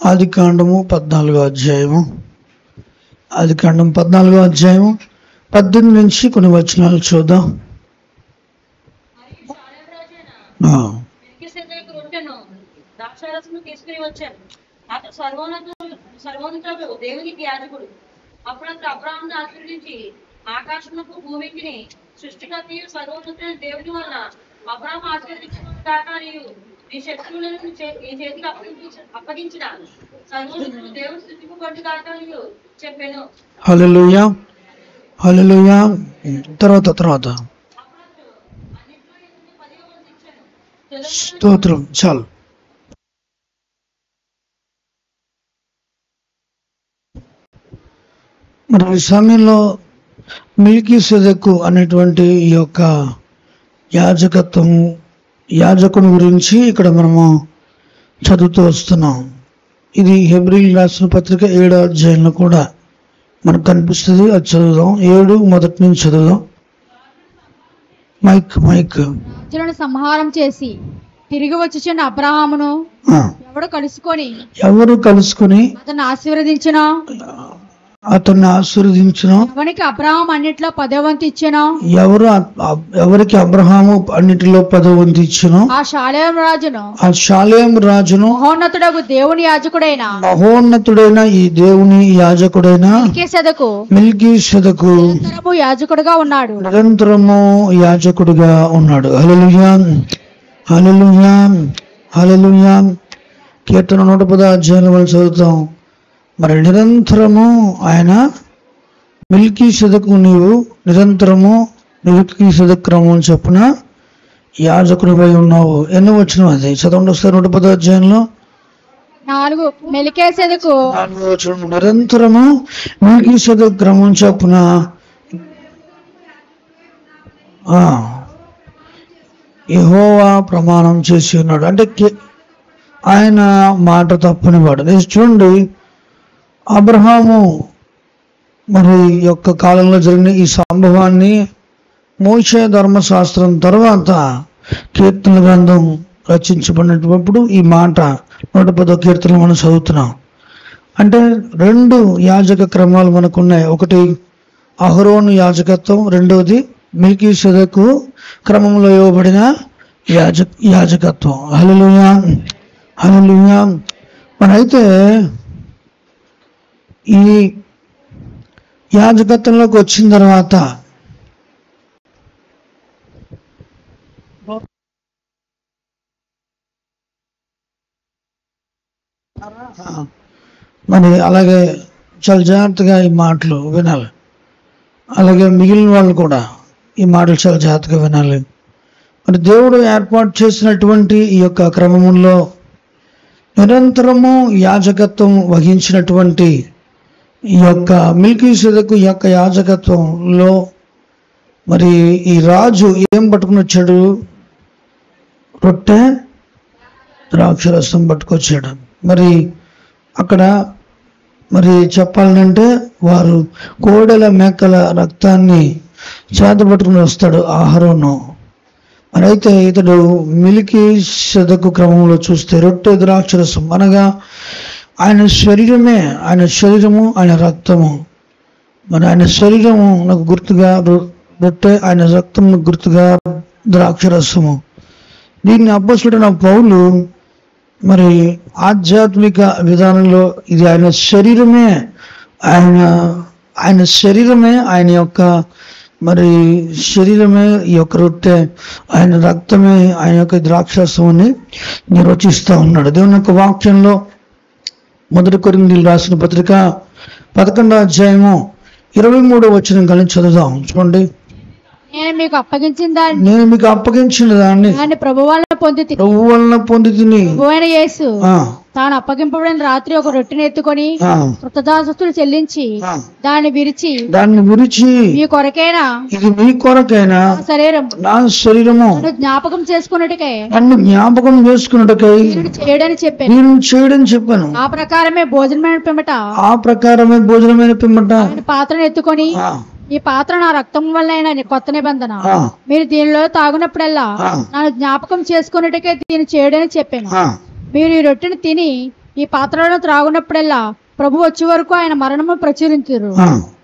ఆదికాండము 14వ అధ్యాయము. ఆదికాండం 14వ అధ్యాయము 18 నుంచి కొన్ని వచనాలు చూద్దాం. దేవునికి యాజకుడు అప్పుడు అబ్రాహామును ఆశీర్వదించి ఆకాశమునకు భూమికి సృష్టికర్త సర్వోన్నతుడైన దేవుని వలన అబ్రాహాము ఆశీర్వదించుగాక నీ శత్రువులను నీ చేతికి అప్పగించిన సర్వోన్నతుడు దేవుని స్తుతింపబడుగాక చెప్పాను. హల్లెలూయా హల్లెలూయా. తర్వాత స్తోత్రం. చాలు. మరి ఈ సమయంలో మెల్కీసెదెకు అనేటువంటి ఈ యొక్క యాజకుని గురించి ఇక్కడ మనము చదువుతూ వస్తున్నాం. ఇది హెబ్రీయులకు రాసిన పత్రిక 7వ అధ్యాయంలో కూడా మనకు కనిపిస్తుంది. అది చదువుదాం. 7 మొదటి నుంచి చదువుదాం. మైక్ సంహారం చేసి తిరిగి వచ్చుచున్న అబ్రహామును ఎవరు కలుసుకొని అతన్ని ఆశీర్వదించిన ఎవరికి అబ్రహాము అన్నిటిలో 10వ వంతు ఇచ్చెను. ఎవరికి అబ్రహాము అన్నిటిలో 10వ వంతు ఇచ్చెను. ఆ షాలేం రాజును మహోన్నతుడగు దేవుని మహోన్నతుడైన ఈ దేవుని యాజకుడైన మెల్కీసెదెకు యాజకుడుగా ఉన్నాడు. నిరంతరము యాజకుడుగా ఉన్నాడు. హల్లెలూయా హల్లెలూయా హల్లెలూయా. కీర్తన 110వ అధ్యాయంలో మనం చదువుతాం. మరి నిరంతరము ఆయన మెల్కీసెదెకు నీవు నిరంతరము మెల్కీసెదెకు క్రమం చొప్పున యాజకునిపై ఉన్నావు. ఎన్నో వచ్చిన అది చదవండి ఒకసారి. 110వ అధ్యాయంలో 4 మెల్కీసెదెకు నిరంతరము మెల్కీసెదెకు క్రమం చొప్పున యెహోవా ప్రమాణం చేసి ఉన్నాడు. అంటే ఆయన మాట తప్పనివాడు. చూడండి, అబ్రహాము మరి యొక్క కాలంలో జరిగిన ఈ సంభవాన్ని మోషే ధర్మశాస్త్రం తర్వాత కీర్తన గ్రంథం రచించబడినప్పుడు ఈ మాట 110వ కీర్తనలు మనం చదువుతున్నాం. అంటే 2 యాజక క్రమాలు మనకున్నాయి. ఒకటి అహరోను యాజకత్వం, రెండవది మెల్కీసెదెకు క్రమంలో ఇవ్వబడిన యాజకత్వం. హల్లెలూయా హల్లెలూయా. మనైతే ఈ యాజకత్వంలోకి వచ్చిన తర్వాత మరి అలాగే చాలా జాగ్రత్తగా ఈ మాటలు వినాలి. అలాగే మిగిలిన వాళ్ళు కూడా ఈ మాటలు చాలా జాగ్రత్తగా వినాలి. మరి దేవుడు ఏర్పాటు చేసినటువంటి ఈ యొక్క క్రమంలో నిరంతరము యాజకత్వం వహించినటువంటి ఈ యొక్క మెల్కీసెదెకు యొక్క యాజకత్వంలో మరి ఈ రాజు ఏం పట్టుకుని వచ్చాడు? రొట్టె ద్రాక్షరసం పట్టుకొచ్చాడు. మరి అక్కడ మరి చెప్పాలంటే వారు కోడెల మేకల రక్తాన్ని చేత పట్టుకుని వస్తాడు అహరోను. మరి అయితే ఇతడు మెల్కీసెదెకు క్రమంలో చూస్తే రొట్టె ద్రాక్షరసం అనగా ఆయన శరీరమే, ఆయన శరీరము, ఆయన రక్తము. మరి ఆయన శరీరము నాకు గుర్తుగా రొట్టె, ఆయన రక్తము గుర్తుగా ద్రాక్షరసము. దీన్ని అప్పొస్తలుడైన పౌలు మరి ఆధ్యాత్మిక విధానంలో ఇది ఆయన శరీరమే, ఆయన శరీరమే, ఆయన యొక్క మరి శరీరమే ఈ యొక్క రొట్టె, ఆయన రక్తమే, ఆయన యొక్క ద్రాక్షరసం అని నిర్వచిస్తూ ఉన్నాడు. దేవుని యొక్క వాక్యంలో 1 కొరింథీయులకు రాసిన పత్రిక 11వ అధ్యాయము 23వ వచనం కలిసి చదువుదాం. చూడండి. నేను మీకు అప్పగించిన దాన్ని ప్రభు వలన పొందితిని. యేసు తాను అప్పగింపబడిన రాత్రి ఒక రొట్టెని ఎత్తుకొని కృతజ్ఞతాస్తుతులు చెల్లించి దాన్ని విరిచి మీ కొరకైనా ఇది మీ కొరకైనా నా శరీరము జ్ఞాపకం చేసుకున్నట్టుకై చేయడని చెప్పాను. ఆ ప్రకారమే భోజనమైన పిమ్మట పాత్రను ఎత్తుకొని ఈ పాత్ర నా రక్తం వల్ల కొత్త నిబంధన, మీరు దీనిలో తాగునప్పుడల్లా నన్ను జ్ఞాపకం చేసుకున్నట్టుకే దీన్ని చేయడని చెప్పాను. మీరు ఈ రొట్టెను తిని ఈ పాత్రలను త్రాగునప్పుడల్లా ప్రభు వచ్చే వరకు ఆయన మరణము ప్రచురించరు.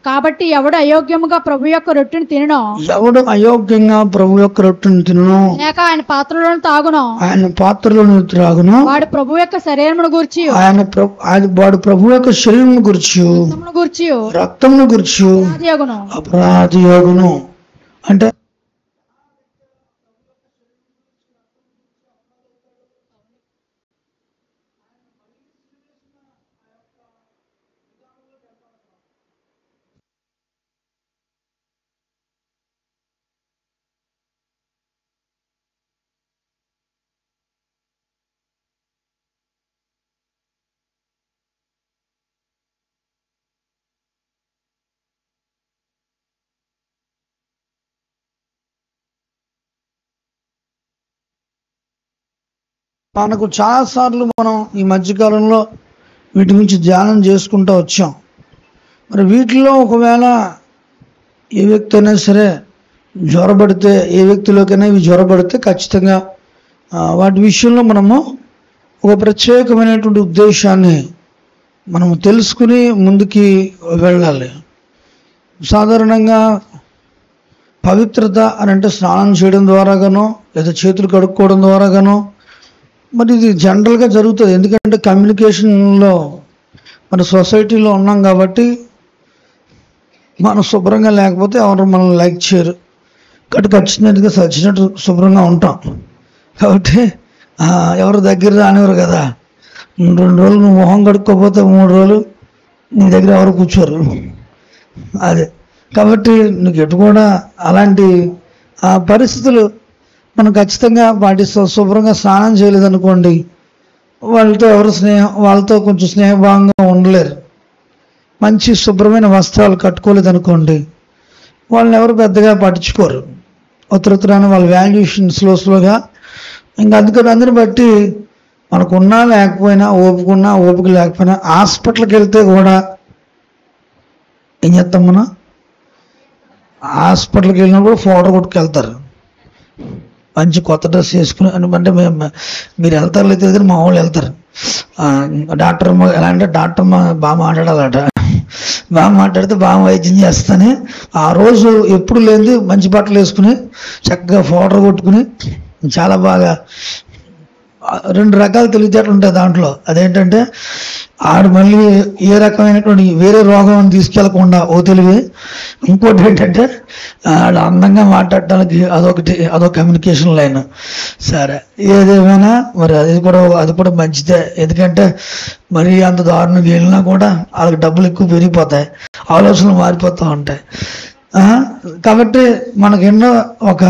కాబట్టి ఎవడు అయోగ్యముగా ప్రభు యొక్క రొట్టెని తినను, ఎవడు అయోగ్యంగా ప్రభు యొక్క రొట్టెని తినను, లేక ఆయన పాత్రలను తాగును, ఆయన పాత్రలను త్రాగును, వాడు ప్రభు యొక్క శరీరమును గురించి వాడు ప్రభు యొక్క శరీరం గురించి రక్తమును గురించి అపరాధి యోగును. అంటే మనకు చాలా సార్లు మనం ఈ మధ్యకాలంలో వీటి గురించి ధ్యానం చేసుకుంటూ వచ్చాం. మరి వీటిలో ఒకవేళ ఏ వ్యక్తి అయినా సరే జ్వరపడితే, ఏ వ్యక్తిలోకైనా ఇవి జ్వరపడితే ఖచ్చితంగా వాటి విషయంలో మనము ఒక ప్రత్యేకమైనటువంటి ఉద్దేశాన్ని మనము తెలుసుకుని ముందుకి వెళ్ళాలి. సాధారణంగా పవిత్రత అని అంటే స్నానం చేయడం ద్వారాగానో లేదా చేతులు కడుక్కోవడం ద్వారాగానో మరి ఇది జనరల్గా జరుగుతుంది. ఎందుకంటే కమ్యూనికేషన్లో మన సొసైటీలో ఉన్నాం కాబట్టి మనం శుభ్రంగా లేకపోతే ఎవరు మనల్ని లైక్ చేయరు. కాబట్టి ఖచ్చితంగా సచ్చినట్టు శుభ్రంగా ఉంటాం. కాబట్టి ఎవరు దగ్గర రానివ్వరు కదా. 2 రోజులు నువ్వు మొహం కడుక్కోపోతే 3 రోజులు నీ దగ్గర ఎవరు కూర్చోరు. అదే కాబట్టి నీకు ఎటు కూడా అలాంటి పరిస్థితులు మనం ఖచ్చితంగా పాటిస్తాం. శుభ్రంగా స్నానం చేయలేదనుకోండి, వాళ్ళతో కొంచెం స్నేహభావంగా ఉండలేరు. మంచి శుభ్రమైన వస్త్రాలు కట్టుకోలేదనుకోండి, వాళ్ళని ఎవరు పెద్దగా పట్టించుకోరు. ఉత్తరాన వాళ్ళ వాల్యుయేషన్ స్లోగా ఇంకా అందుని బట్టి మనకున్నా లేకపోయినా, ఓపిక లేకపోయినా హాస్పిటల్కి వెళ్తే కూడా ఏం చేస్తాం, మనం హాస్పిటల్కి వెళ్ళినప్పుడు ఫోటో కొట్టుకెళ్తారు. మంచి కొత్త డ్రెస్ వేసుకుని అంటే మీరు వెళ్తారు లేదు కానీ మా వాళ్ళు వెళ్తారు. డాక్టర్ ఎలా అంటే డాక్టర్ బాగా మాట్లాడాలట, బాగా మాట్లాడితే బాగా వైద్యం చేస్తానే ఆ రోజు ఎప్పుడు లేనిది మంచి బట్టలు వేసుకుని చక్కగా ఫోటో కొట్టుకుని చాలా బాగా 2 రకాల తెలివితేటలు ఉంటాయి దాంట్లో. అదేంటంటే ఆడు మళ్ళీ ఏ రకమైనటువంటి వేరే రోగం తీసుకెళ్లకుండా ఓ తెలివి. ఇంకోటి ఏంటంటే ఆడు అందంగా మాట్లాడటానికి అదొక కమ్యూనికేషన్ లైన్. సరే ఏదేమైనా మరి అది కూడా మంచిదే. ఎందుకంటే మరి అంత దారుణంగా వెళ్ళినా కూడా వాళ్ళకి డబ్బులు ఎక్కువ పెరిగిపోతాయి, ఆలోచనలు మారిపోతూ ఉంటాయి. కాబట్టి మనకు ఎన్నో ఒక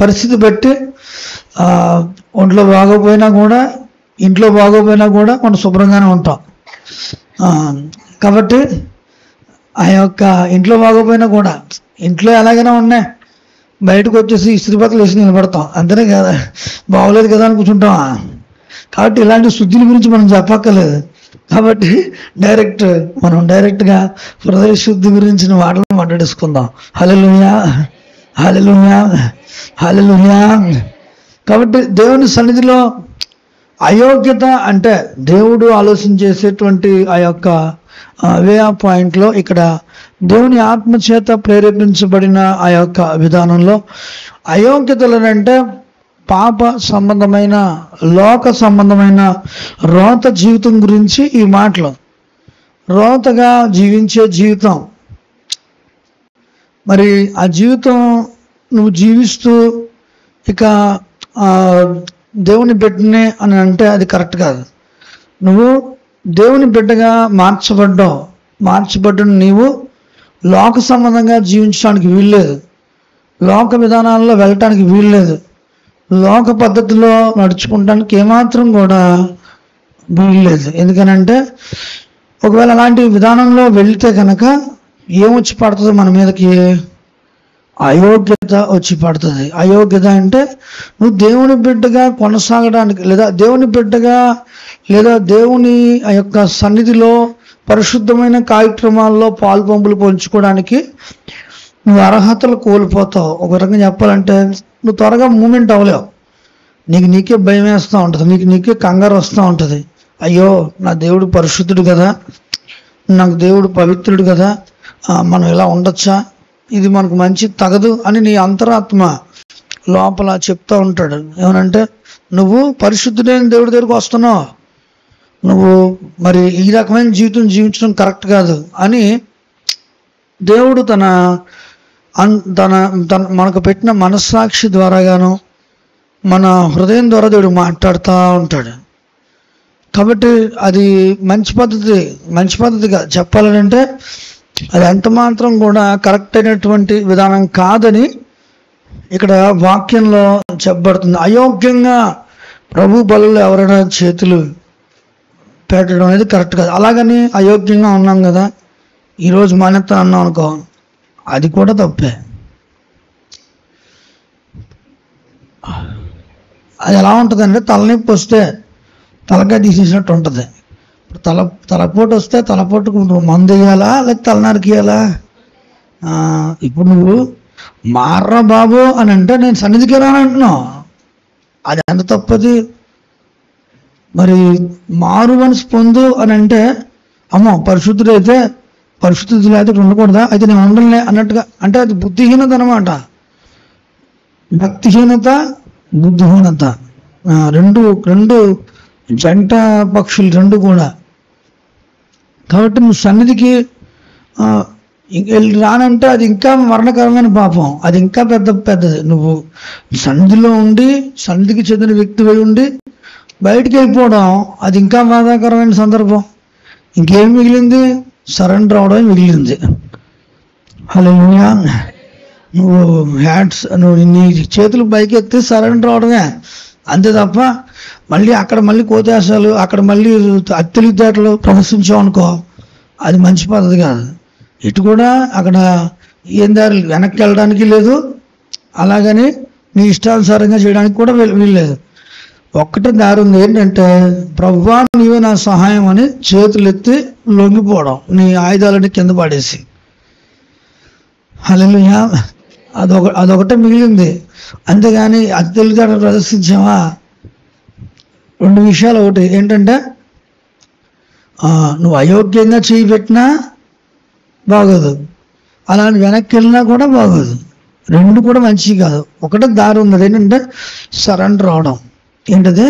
పరిస్థితి బట్టి ఒంట్లో బాగోపోయినా కూడా, ఇంట్లో బాగోపోయినా కూడా మనం శుభ్రంగానే ఉంటాం. కాబట్టి ఆ యొక్క ఇంట్లో బాగోపోయినా కూడా ఇంట్లో ఎలాగైనా ఉన్నాయి, బయటకు వచ్చేసి ఇస్త్రీ బట్టలు వేసి నిలబడతాం, అంతనే కదా, బాగోలేదు కదా అని కూర్చుంటామా. కాబట్టి ఇలాంటి శుద్ధిల గురించి మనం చెప్పక్కర్లేదు. కాబట్టి మనం డైరెక్ట్గా హృదయ శుద్ధి గురించిన మాటలు మాట్లాడేసుకుందాం. హల్లెలూయా, హల్లెలూయా, హల్లెలూయా. కాబట్టి దేవుని సన్నిధిలో అయోగ్యత అంటే దేవుడు ఆలోచన చేసేటువంటి ఆ యొక్క వే ఆఫ్ పాయింట్లో ఇక్కడ దేవుని ఆత్మచేత ప్రేరేపించబడిన ఆ యొక్క విధానంలో అయోగ్యతలనంటే పాప సంబంధమైన, లోక సంబంధమైన రోత జీవితం గురించి ఈ మాటలు. రోతగా జీవించే జీవితం, మరి ఆ జీవితం నువ్వు జీవిస్తూ ఇక దేవుని బిడ్డనే అని అంటే అది కరెక్ట్ కాదు. నువ్వు దేవుని బిడ్డగా మార్చబడ్డ నీవు లోక సంబంధంగా జీవించడానికి వీల్లేదు, లోక విధానాల్లో వెళ్ళటానికి వీల్లేదు, లోక పద్ధతిలో నడుచుకోవడానికి ఏమాత్రం కూడా వీల్లేదు. ఎందుకనంటే ఒకవేళ అలాంటి విధానంలో వెళితే కనుక ఏమొచ్చి పడుతుంది మన మీదకి? అయోగ్యత వచ్చి పడుతుంది. అయోగ్యత అంటే నువ్వు దేవుని బిడ్డగా కొనసాగడానికి, లేదా దేవుని ఆ యొక్క సన్నిధిలో పరిశుద్ధమైన కార్యక్రమాల్లో పాలుపంపులు పంచుకోవడానికి నువ్వు అర్హతలు కోల్పోతావు. ఒక రకంగా చెప్పాలంటే నువ్వు త్వరగా మూమెంట్ అవ్వలేవు. నీకే భయం వేస్తూ ఉంటుంది, నీకే కంగారు వస్తూ ఉంటుంది. అయ్యో నా దేవుడు పరిశుద్ధుడు కదా, నాకు దేవుడు పవిత్రుడు కదా, మనం ఇలా ఉండొచ్చా, ఇది మనకు మంచి తగదు అని నీ అంతరాత్మ లోపల చెప్తా ఉంటాడు. ఏమనంటే నువ్వు పరిశుద్ధుడైన దేవుడి దగ్గరకు వస్తున్నావు, నువ్వు మరి ఈ రకమైన జీవితం జీవించడం కరెక్ట్ కాదు అని దేవుడు తన మనకు పెట్టిన మనస్సాక్షి ద్వారాగాను మన హృదయం ద్వారా దేవుడు మాట్లాడుతూ ఉంటాడు. కాబట్టి అది మంచి పద్ధతిగా చెప్పాలంటే అది ఎంత మాత్రం కూడా కరెక్ట్ అయినటువంటి విధానం కాదని ఇక్కడ వాక్యంలో చెప్పబడుతుంది. అయోగ్యంగా ప్రభు బలులు ఎవరైనా చేతులు పెట్టడం అనేది కరెక్ట్ కాదు. అలాగని అయోగ్యంగా ఉన్నాం కదా, ఈరోజు మానేత్తా అన్నాం అనుకో, అది కూడా తప్పే. అది ఎలా ఉంటుందంటే తలనొప్పి వస్తే తలకాయ తీసేసినట్టు ఉంటుంది. ఇప్పుడు తలపోటు వస్తే తలపోటుకు మందు వేయాలా లేక తలనరికి వేయాలా? ఇప్పుడు నువ్వు మార్రా బాబు అని అంటే నేను సన్నిధికి రాని అంటున్నావు, అది ఎంత తప్పది. మరి మారు మనసు పొందు అని అంటే అమ్మో పరిశుద్ధుడైతే పరిశుద్ధులు అయితే ఉండకూడదా, అయితే నేను ఉండలే అన్నట్టుగా అంటే అది బుద్ధిహీనత అనమాట. భక్తిహీనత బుద్ధిహీనత రెండు జంట పక్షులు రెండు కూడా. కాబట్టి నువ్వు సన్నిధికి రానంటే అది ఇంకా మరణకరమైన పాపం, అది ఇంకా పెద్దది. నువ్వు సన్నిధిలో ఉండి సన్నిధికి చెందిన వ్యక్తివై ఉండి బయటికి వెళ్ళిపోవడం అది ఇంకా బాధాకరమైన సందర్భం. ఇంకేం మిగిలింది? సరెండర్ అవడమే మిగిలింది. హల్లెలూయా. నువ్వు నీ చేతులు పైకి ఎత్తి సరెండర్ అవడమే అంతే తప్ప మళ్ళీ కోతేశాలు, అక్కడ మళ్ళీ అత్తెలితేటలు ప్రదర్శించావు అనుకో, అది మంచి పద్ధతి కాదు. ఇటు కూడా అక్కడ ఏం దారి వెనక్కి వెళ్ళడానికి లేదు, అలాగని నీ ఇష్టానుసారంగా చేయడానికి కూడా వీల్లేదు. ఒక్కటే దారి ఉంది, ఏంటంటే ప్రభువా నీవే నా సహాయం అని చేతులు ఎత్తి లొంగిపోవడం, నీ ఆయుధాలని కింద పడేసి. హల్లెలూయా. అదొకటే మిగిలింది. అంతేగాని అత్తెలితేటలు ప్రదర్శించావా? రెండు విషయాలు. ఒకటి ఏంటంటే నువ్వు అయోగ్యంగా చేయి పెట్టినా బాగోదు, అలా వెనక్కి వెళ్ళినా కూడా బాగోదు. రెండు కూడా మంచివి కాదు. ఒకటే దారి ఉంది, ఏంటంటే సరెండర్ అవడం. ఏంటది?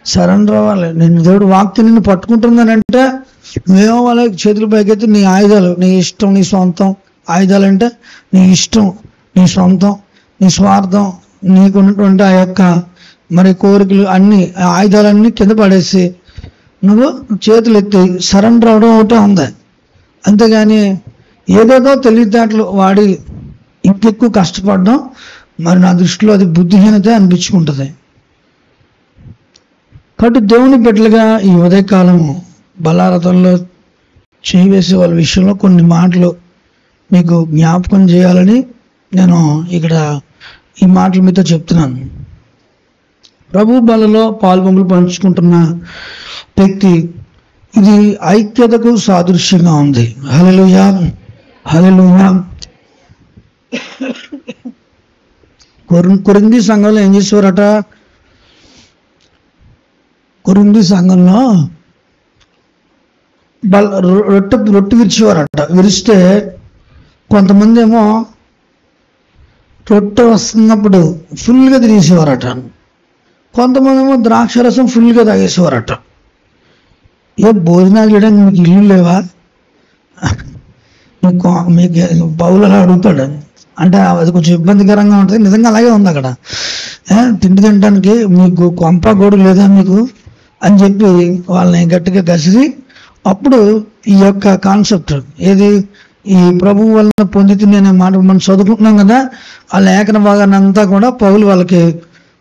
సరెండర్ అవ్వాలి. నేను దేవుడు వాక్యం నిన్ను పట్టుకుంటుందని అంటే నువ్వేమో వాళ్ళ చేతుల పైకైతే నీ ఆయుధాలు నీ ఇష్టం, నీ సొంతం. ఆయుధాలు అంటే నీ ఇష్టం, నీ సొంతం, నీ స్వార్థం, నీకున్నటువంటి ఆ యొక్క మరి కోరికలు అన్నీ, ఆయుధాలన్నీ కింద పడేసి నువ్వు చేతులు ఎత్తి సరెండర్ అవడం ఒకటే ఉంది. అంతేగాని ఏదేదో తెలివితేటలు వాడి ఇంకెక్కువ కష్టపడడం మరి నా దృష్టిలో అది బుద్ధిహీనత అనిపించుకుంటుంది. కాబట్టి దేవుని బిడ్డలుగా ఈ ఉదయకాలం బలారథంలో చేసి వాళ్ళ విషయంలో కొన్ని మాటలు మీకు జ్ఞాపకం చేయాలని నేను ఇక్కడ ఈ మాటలు మీతో చెప్తున్నాను. ప్రభు బలలో పాల్పొంపులు పంచుకుంటున్న వ్యక్తి ఇది ఐక్యతకు సాదృశ్యంగా ఉంది. హల్లెలూయా, హల్లెలూయా. కొరింథీ సంఘంలో ఏం చేసేవారట? కొరింథీ సంఘంలో రొట్టె విరిచేవారట. విరిస్తే కొంతమంది ఏమో రొట్టె వస్తున్నప్పుడు ఫుల్గా తినేసేవారట, కొంతమంది ఏమో ద్రాక్షరసం ఫుల్గా తాగేసేవారట. ఏ భోజనాలు చేయడానికి మీకు ఇల్లు లేవా? మీకు బౌలు అలా అడుగుతాడు అంటే అది కొంచెం ఇబ్బందికరంగా ఉంటుంది. నిజంగా అలాగే ఉంది అక్కడ. తిండి తినడానికి మీకు కొంప గోడు లేదా మీకు అని చెప్పి వాళ్ళని గట్టిగా గసిరి అప్పుడు ఈ యొక్క కాన్సెప్ట్ ఏది ఈ ప్రభువు వలన పొందుతుంది అనే మాట మనం చదువుకుంటున్నాం కదా. ఆ లేఖన భాగాన్ని అంతా కూడా పౌలు వాళ్ళకి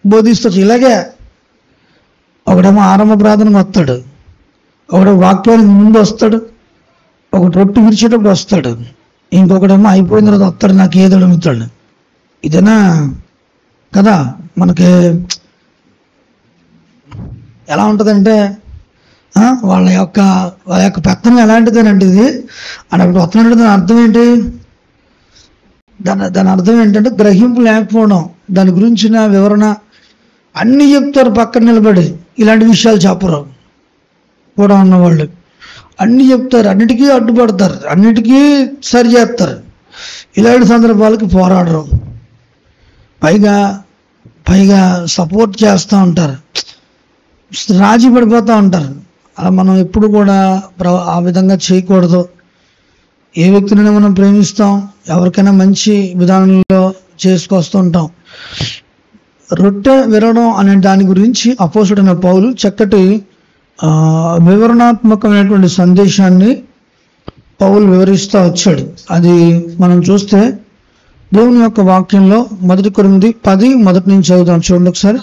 బోధిస్తూ ఇలాగే ఒకడేమో ఆరంభ ప్రార్థనకు వస్తాడు, ఒకడు వాక్యానికి ముందు వస్తాడు, ఒకటి రొట్టె విరిచేటప్పుడు వస్తాడు, ఇంకొకడేమో అయిపోయిన తర్వాత వస్తాడు, నాకు ఏది అడుగుతాడు. ఇదేనా కదా మనకి ఎలా ఉంటుందంటే వాళ్ళ యొక్క పెత్తనం ఎలాంటిదేనంటే ఇది అని అప్పుడు వస్తున్నాడు. దాని అర్థం ఏంటి? దాని అర్థం ఏంటంటే గ్రహింపు లేకపోవడం, దాని గురించిన వివరణ అన్నీ చెప్తారు పక్కన నిలబడి, ఇలాంటి విషయాలు చెప్పరు. కూడా ఉన్నవాళ్ళు అన్నీ చెప్తారు, అన్నిటికీ అడ్డుపడతారు, అన్నిటికీ సరి చేస్తారు. ఇలాంటి సందర్భాలకి పోరాడరు, పైగా సపోర్ట్ చేస్తూ ఉంటారు, రాజీ పడిపోతూ ఉంటారు. అలా మనం ఎప్పుడు కూడా ఆ విధంగా చేయకూడదు. ఏ వ్యక్తినైనా మనం ప్రేమిస్తాం, ఎవరికైనా మంచి విధానంలో చేసుకొస్తూ ఉంటాం. రొట్టె విరవడం అనే దాని గురించి అపోస్తుడైన పౌలు చక్కటి వివరణాత్మకమైనటువంటి సందేశాన్ని పౌలు వివరిస్తూ వచ్చాడు. అది మనం చూస్తే దేవుని యొక్క వాక్యంలో 1 కొరింథీ 10 మొదటి నుంచి చదువుదాం. చూడండి ఒకసారి.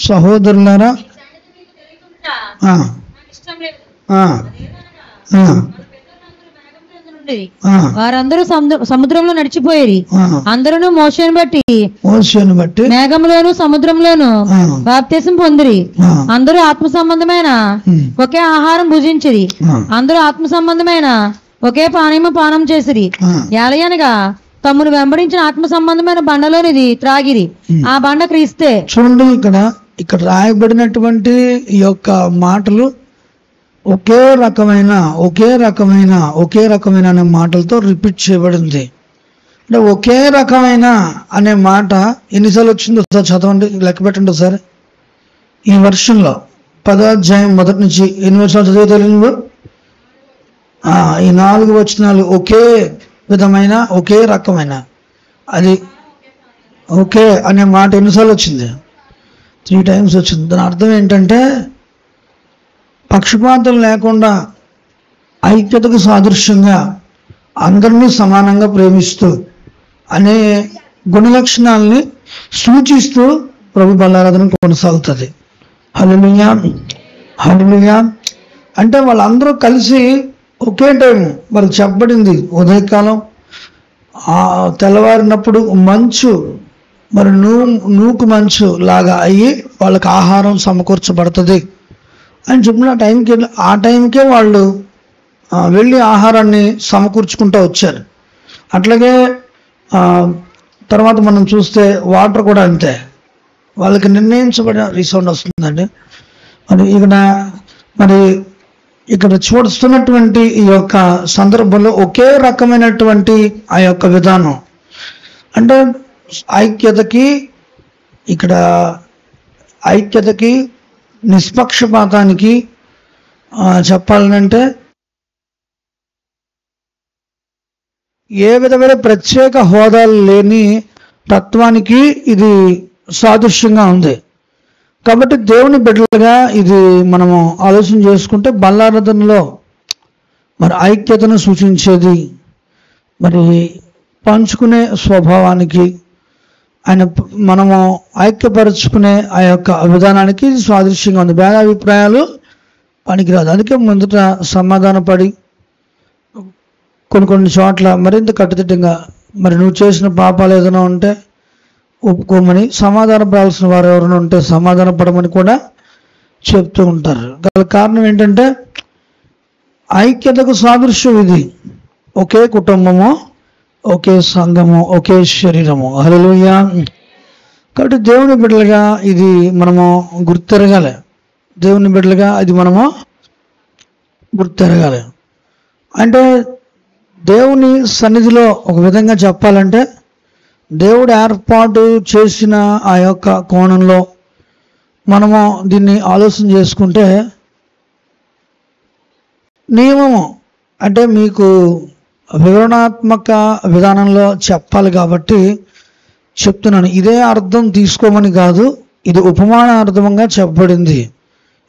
సహోదరులారా, వారందరూ సముద్రంలో నడిచిపోయి అందరూ మోషేను బట్టి మేఘంలోను సముద్రంలోను బాప్తిసం పొందిరి. అందరూ ఆత్మ సంబంధమైన ఒకే ఆహారం భుజించిరి. అందరూ ఆత్మ సంబంధమైన ఒకే పానం చేసిరి. ఎలయనగా తమను వెంబడించిన ఆత్మ సంబంధమైన బండలోనిది త్రాగిరి. ఆ బండ క్రీస్తే. చూడండి, ఇక్కడ రాయబడినటువంటి ఈ యొక్క మాటలు ఒకే రకమైన అనే మాటలతో రిపీట్ చేయబడింది. అంటే ఒకే రకమైన అనే మాట ఎన్నిసార్లు వచ్చిందో ఒకసారి చదవండి, లెక్క పెట్టండి ఒకసారి. ఈ వర్షంలో 10వ అధ్యాయం మొదటి నుంచి 8 వచనాలు చదివే తెలియదు. ఈ 4 వచనాలు ఒకే విధమైన ఒకే రకమైన, అది ఓకే అనే మాట ఎన్నిసార్లు వచ్చింది? 3 టైమ్స్ వచ్చింది. దాని అర్థం ఏంటంటే పక్షపాతం లేకుండా ఐక్యతకు సాదృశ్యంగా అందరినీ సమానంగా ప్రేమిస్తూ అనే గుణలక్షణాలని సూచిస్తూ ప్రభు బలారాధన కొనసాగుతుంది. హల్లెలూయా, హల్లెలూయా. అంటే వాళ్ళందరూ కలిసి ఒకే టైం వాళ్ళకి చెప్పబడింది. ఉదయకాలం తెల్లవారినప్పుడు మంచు మరి నూకు మంచు లాగా అయ్యి వాళ్ళకి ఆహారం సమకూర్చబడుతుంది అని చెప్పిన ఆ టైంకే వాళ్ళు వెళ్ళి ఆహారాన్ని సమకూర్చుకుంటూ వచ్చారు. అట్లాగే తర్వాత మనం చూస్తే వాటర్ కూడా అంతే, వాళ్ళకి నిర్ణయించబడిన రీసౌండ్ వస్తుందండి. మరి ఇక్కడ చూస్తున్నటువంటి ఈ యొక్క సందర్భంలో ఒకే రకమైనటువంటి ఆ యొక్క విధానం, అంటే ఐక్యతకి నిష్పక్షపాతానికి చెప్పాలంటే ఏ విధమైన ప్రత్యేక హోదాలు లేని తత్వానికి ఇది సాదృశ్యంగా ఉంది. కాబట్టి దేవుని బిడ్డలుగా ఇది మనము ఆలోచన చేసుకుంటే బల్లారాధనలో మరి ఐక్యతను సూచించేది, మరి పంచుకునే స్వభావానికి మనము ఐక్యపరుచుకునే ఆ యొక్క విధానానికి సాదృశ్యంగా ఉంది. భేదాభిప్రాయాలు పనికిరాదు. అందుకే ముందుట సమాధానపడి కొన్ని చోట్ల మరింత కట్టుదిట్టంగా మరి నువ్వు చేసిన పాపాలు ఏదైనా ఉంటే ఒప్పుకోమని, సమాధానపడాల్సిన వారు ఎవరైనా ఉంటే సమాధాన పడమని కూడా చెప్తూ ఉంటారు. గల కారణం ఏంటంటే ఐక్యతకు సాదృశ్యం ఇది. ఒకే కుటుంబము, ఒకే సంఘము, ఒకే శరీరము. హల్లెలూయా. కాబట్టి దేవుని బిడ్డలుగా ఇది మనము గుర్తెరగాలి. దేవుని బిడ్డలుగా ఇది మనము గుర్తెరగాలి. అంటే దేవుని సన్నిధిలో ఒక విధంగా చెప్పాలంటే దేవుడు ఏర్పాటు చేసిన ఆ యొక్క కోణంలో మనము దీన్ని ఆలోచన చేసుకుంటే నియమము అంటే మీకు వివరణాత్మక విధానంలో చెప్పాలి కాబట్టి చెప్తున్నాను. ఇదే అర్థం తీసుకోమని కాదు, ఇది ఉపమానార్థంగా చెప్పబడింది.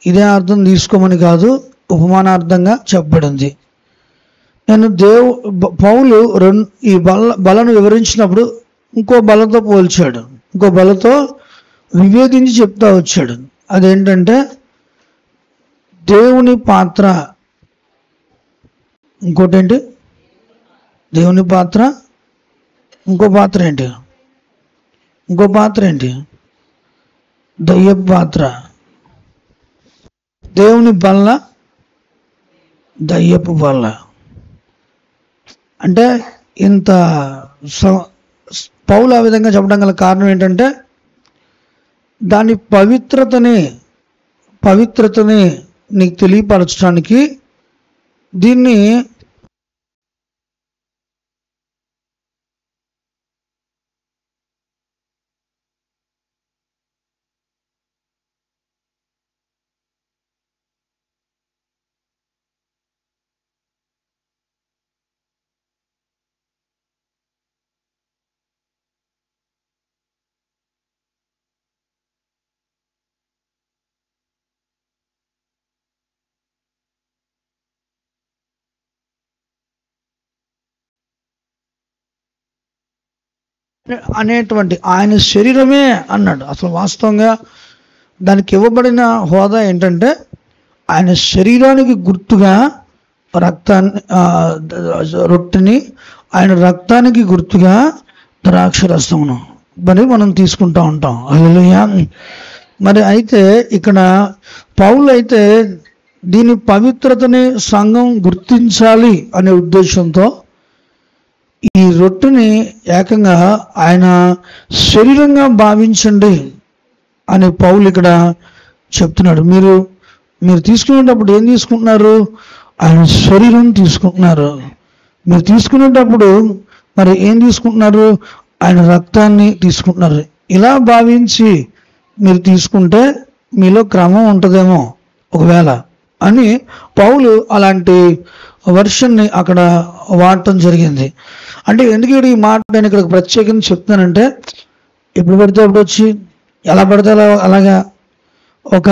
ఇదే అర్థం తీసుకోమని కాదు, ఉపమానార్థంగా చెప్పబడింది. నేను పౌలు ఈ బలను వివరించినప్పుడు ఇంకో బలతో పోల్చాడు, ఇంకో బలతో వివేకించి చెప్తా వచ్చాడు. అదేంటంటే దేవుని పాత్ర, ఇంకోటేంటి దేవుని పాత్ర, ఇంకో పాత్ర ఏంటి దయ్యపు పాత్ర. దేవుని బల్ల, దయ్యపు బల్ల. అంటే ఇంత పౌలు ఆ విధంగా చెప్పడం గల కారణం ఏంటంటే దాని పవిత్రతని నీకు తెలియపరచడానికి దీన్ని అనేటువంటి ఆయన శరీరమే అన్నాడు. అసలు వాస్తవంగా దానికి ఇవ్వబడిన హోదా ఏంటంటే ఆయన శరీరానికి గుర్తుగా రక్తాన్ని రొట్టెని, ఆయన రక్తానికి గుర్తుగా ద్రాక్షరసమును మరి మనం తీసుకుంటూ ఉంటాం. హల్లెలూయా. మరి అయితే ఇక్కడ పౌలు అయితే దీని పవిత్రతని సంఘం గుర్తించాలి అనే ఉద్దేశంతో ఈ రొట్టెని ఏకంగా ఆయన శరీరంగా భావించండి అని పౌలు ఇక్కడ చెప్తున్నాడు. మీరు తీసుకునేటప్పుడు ఏం తీసుకుంటున్నారు? ఆయన శరీరం తీసుకుంటున్నారు. మీరు తీసుకునేటప్పుడు మరి ఏం తీసుకుంటున్నారు? ఆయన రక్తాన్ని తీసుకుంటున్నారు. ఇలా భావించి మీరు తీసుకుంటే మీలో క్రమం ఉంటుందేమో ఒకవేళ అని పౌలు అలాంటి వర్షన్ని అక్కడ వాడటం జరిగింది. అంటే ఎందుకు ఇక్కడ ఈ మాట నేను ఇక్కడ ప్రత్యేకించి చెప్తున్నానంటే, ఎప్పుడు పడితే అప్పుడు వచ్చి ఎలా పడితే అలాగా ఒక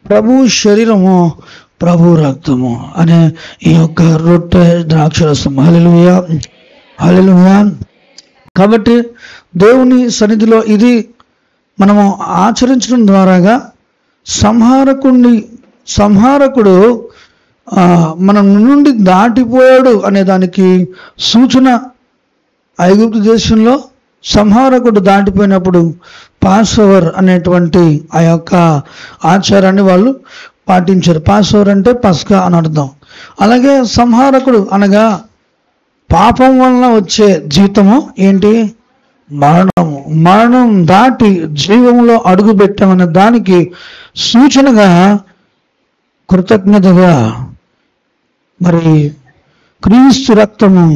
ప్రభు శరీరము ప్రభు రక్తము అనే ఈ యొక్క రొట్టె ద్రాక్షరసం. హల్లెలూయా, హల్లెలూయా. కాబట్టి దేవుని సన్నిధిలో ఇది మనము ఆచరించడం ద్వారాగా సంహారకుడు మన నుండి దాటిపోయాడు అనే దానికి సూచన. ఐగుప్తు దేశంలో సంహారకుడు దాటిపోయినప్పుడు పాస్ఓవర్ అనేటువంటి ఆ యొక్క ఆచారాన్ని వాళ్ళు పాటించారు. పాస్ఓవర్ అంటే పస్కా అని అర్థం. అలాగే సంహారకుడు అనగా పాపం వలన వచ్చే జీతము ఏంటి? మరణము. మరణం దాటి జీవంలో అడుగు పెట్టామన్న దానికి సూచనగా కృతజ్ఞతగా మరి క్రీస్తు రక్తము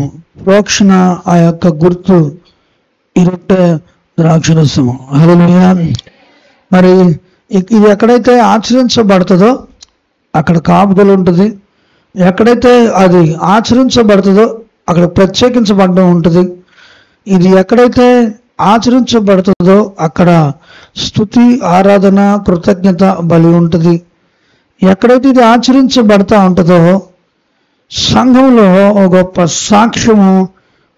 ప్రోక్షణ ఆ యొక్క గుర్తు ఈ రొట్టె ద్రాక్షరసము. హల్లెలూయా. మరి ఇది ఎక్కడైతే ఆచరించబడుతుందో అక్కడ కాపుదల ఉంటుంది. ఎక్కడైతే అది ఆచరించబడుతుందో అక్కడ ప్రత్యేకించబడడం ఉంటుంది. ఇది ఎక్కడైతే ఆచరించబడుతుందో అక్కడ స్తుతి, ఆరాధన, కృతజ్ఞత బలి ఉంటుంది. ఎక్కడైతే ఇది ఆచరించబడతా ఉంటుందో సంఘంలో ఒక గొప్ప సాక్ష్యము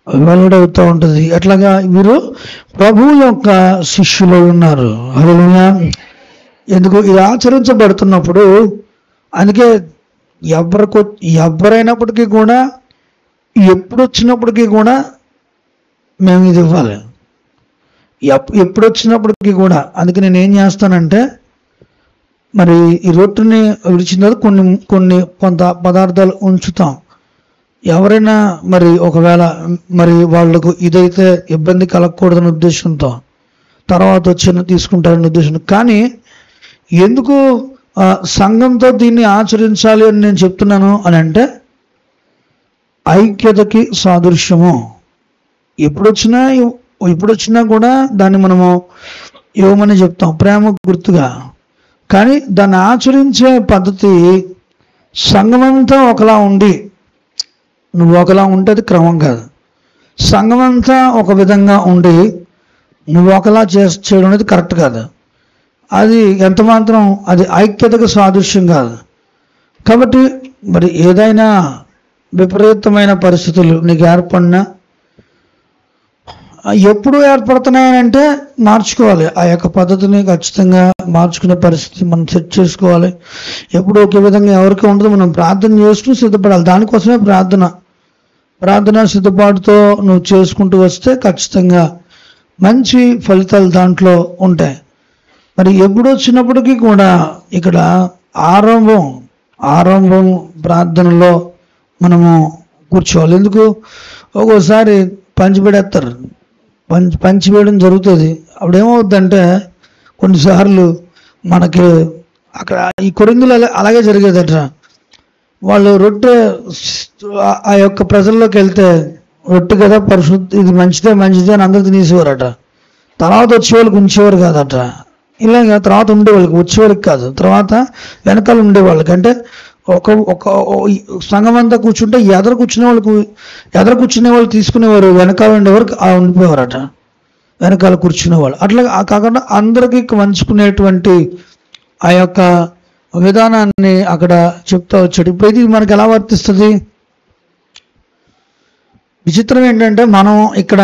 వెల్లడవుతూ ఉంటుంది. ఎట్లాగా వీరు ప్రభువు యొక్క శిష్యులు ఉన్నారు. హల్లెలూయా. ఎందుకు ఇది ఆచరించబడుతున్నప్పుడు అందుకే ఎవరైనప్పటికీ కూడా ఎప్పుడు వచ్చినప్పటికీ కూడా మేము ఇది ఇవ్వాలి. ఎప్పుడు వచ్చినప్పటికీ కూడా అందుకే నేను ఏం చేస్తానంటే మరి ఈ రొట్టెని విడిచిన కొంత పదార్థాలు ఉంచుతాం. ఎవరైనా మరి ఒకవేళ మరి వాళ్ళకు ఇదైతే ఇబ్బంది కలగకూడదనే ఉద్దేశంతో తర్వాత వచ్చి తీసుకుంటారనే ఉద్దేశంతో. కానీ ఎందుకు సంఘంతో దీన్ని ఆచరించాలి అని నేను చెప్తున్నాను అని అంటే ఐక్యతకి సాదృశ్యము. ఎప్పుడొచ్చినా కూడా దాన్ని మనము ఇవ్వమని చెప్తాం ప్రేమ గుర్తుగా. కానీ దాన్ని ఆచరించే పద్ధతి సంఘమంతా ఒకలా ఉండి నువ్వు ఒకలా ఉంటే అది క్రమం కాదు. సంఘమంతా ఒక విధంగా ఉండి నువ్వు ఒకలా చేయడం అనేది కరెక్ట్ కాదు. అది ఎంత మాత్రం అది ఐక్యతకు సాదృశ్యం కాదు. కాబట్టి మరి ఏదైనా విపరీతమైన పరిస్థితులు నీకు ఏర్పడినా ఎప్పుడు ఏర్పడుతున్నాయనంటే మార్చుకోవాలి. ఆ యొక్క పద్ధతిని ఖచ్చితంగా మార్చుకునే పరిస్థితి మనం సెట్ చేసుకోవాలి. ఎప్పుడు ఒకే విధంగా ఎవరికి ఉండదు. మనం ప్రార్థన చేసుకుని సిద్ధపడాలి. దానికోసమే ప్రార్థన సిద్ధపాటుతో నువ్వు చేసుకుంటూ వస్తే ఖచ్చితంగా మంచి ఫలితాలు దాంట్లో ఉంటాయి. మరి ఎప్పుడు వచ్చినప్పటికీ కూడా ఇక్కడ ఆరంభం ప్రార్థనలో మనము కూర్చోవాలి. ఎందుకు ఒక్కోసారి పంచిపెడేస్తారు, పంచివేయడం జరుగుతుంది. అప్పుడేమవుద్దంటే కొన్నిసార్లు మనకి అక్కడ ఈ కొరింథీయులు అలాగే జరిగేదట. వాళ్ళు రొట్టె ఆ యొక్క ప్రజల్లోకి వెళ్తే రొట్టె కదా పరిశుద్ధ, ఇది మంచిదే అని అందరు తినేసేవారట. తర్వాత వచ్చేవాళ్ళకి ఉంచేవారు కాదట. ఇలాగ తర్వాత ఉండేవాళ్ళకి, వచ్చేవాళ్ళకి కాదు, తర్వాత వెనకాల ఉండేవాళ్ళకి. అంటే ఒక సంఘం అంతా కూర్చుంటే ఎదరు కూర్చునే వాళ్ళు తీసుకునేవారు, వెనకాల ఉండేవారు ఉండిపోయేవారట, వెనకాల కూర్చునేవాళ్ళు. అట్లా కాకుండా అందరికీ పంచుకునేటువంటి ఆ యొక్క విధానాన్ని అక్కడ చెప్తా వచ్చాడు. ఇప్పుడు ఇది మనకి ఎలా వర్తిస్తుంది? విచిత్రం ఏంటంటే మనం ఇక్కడ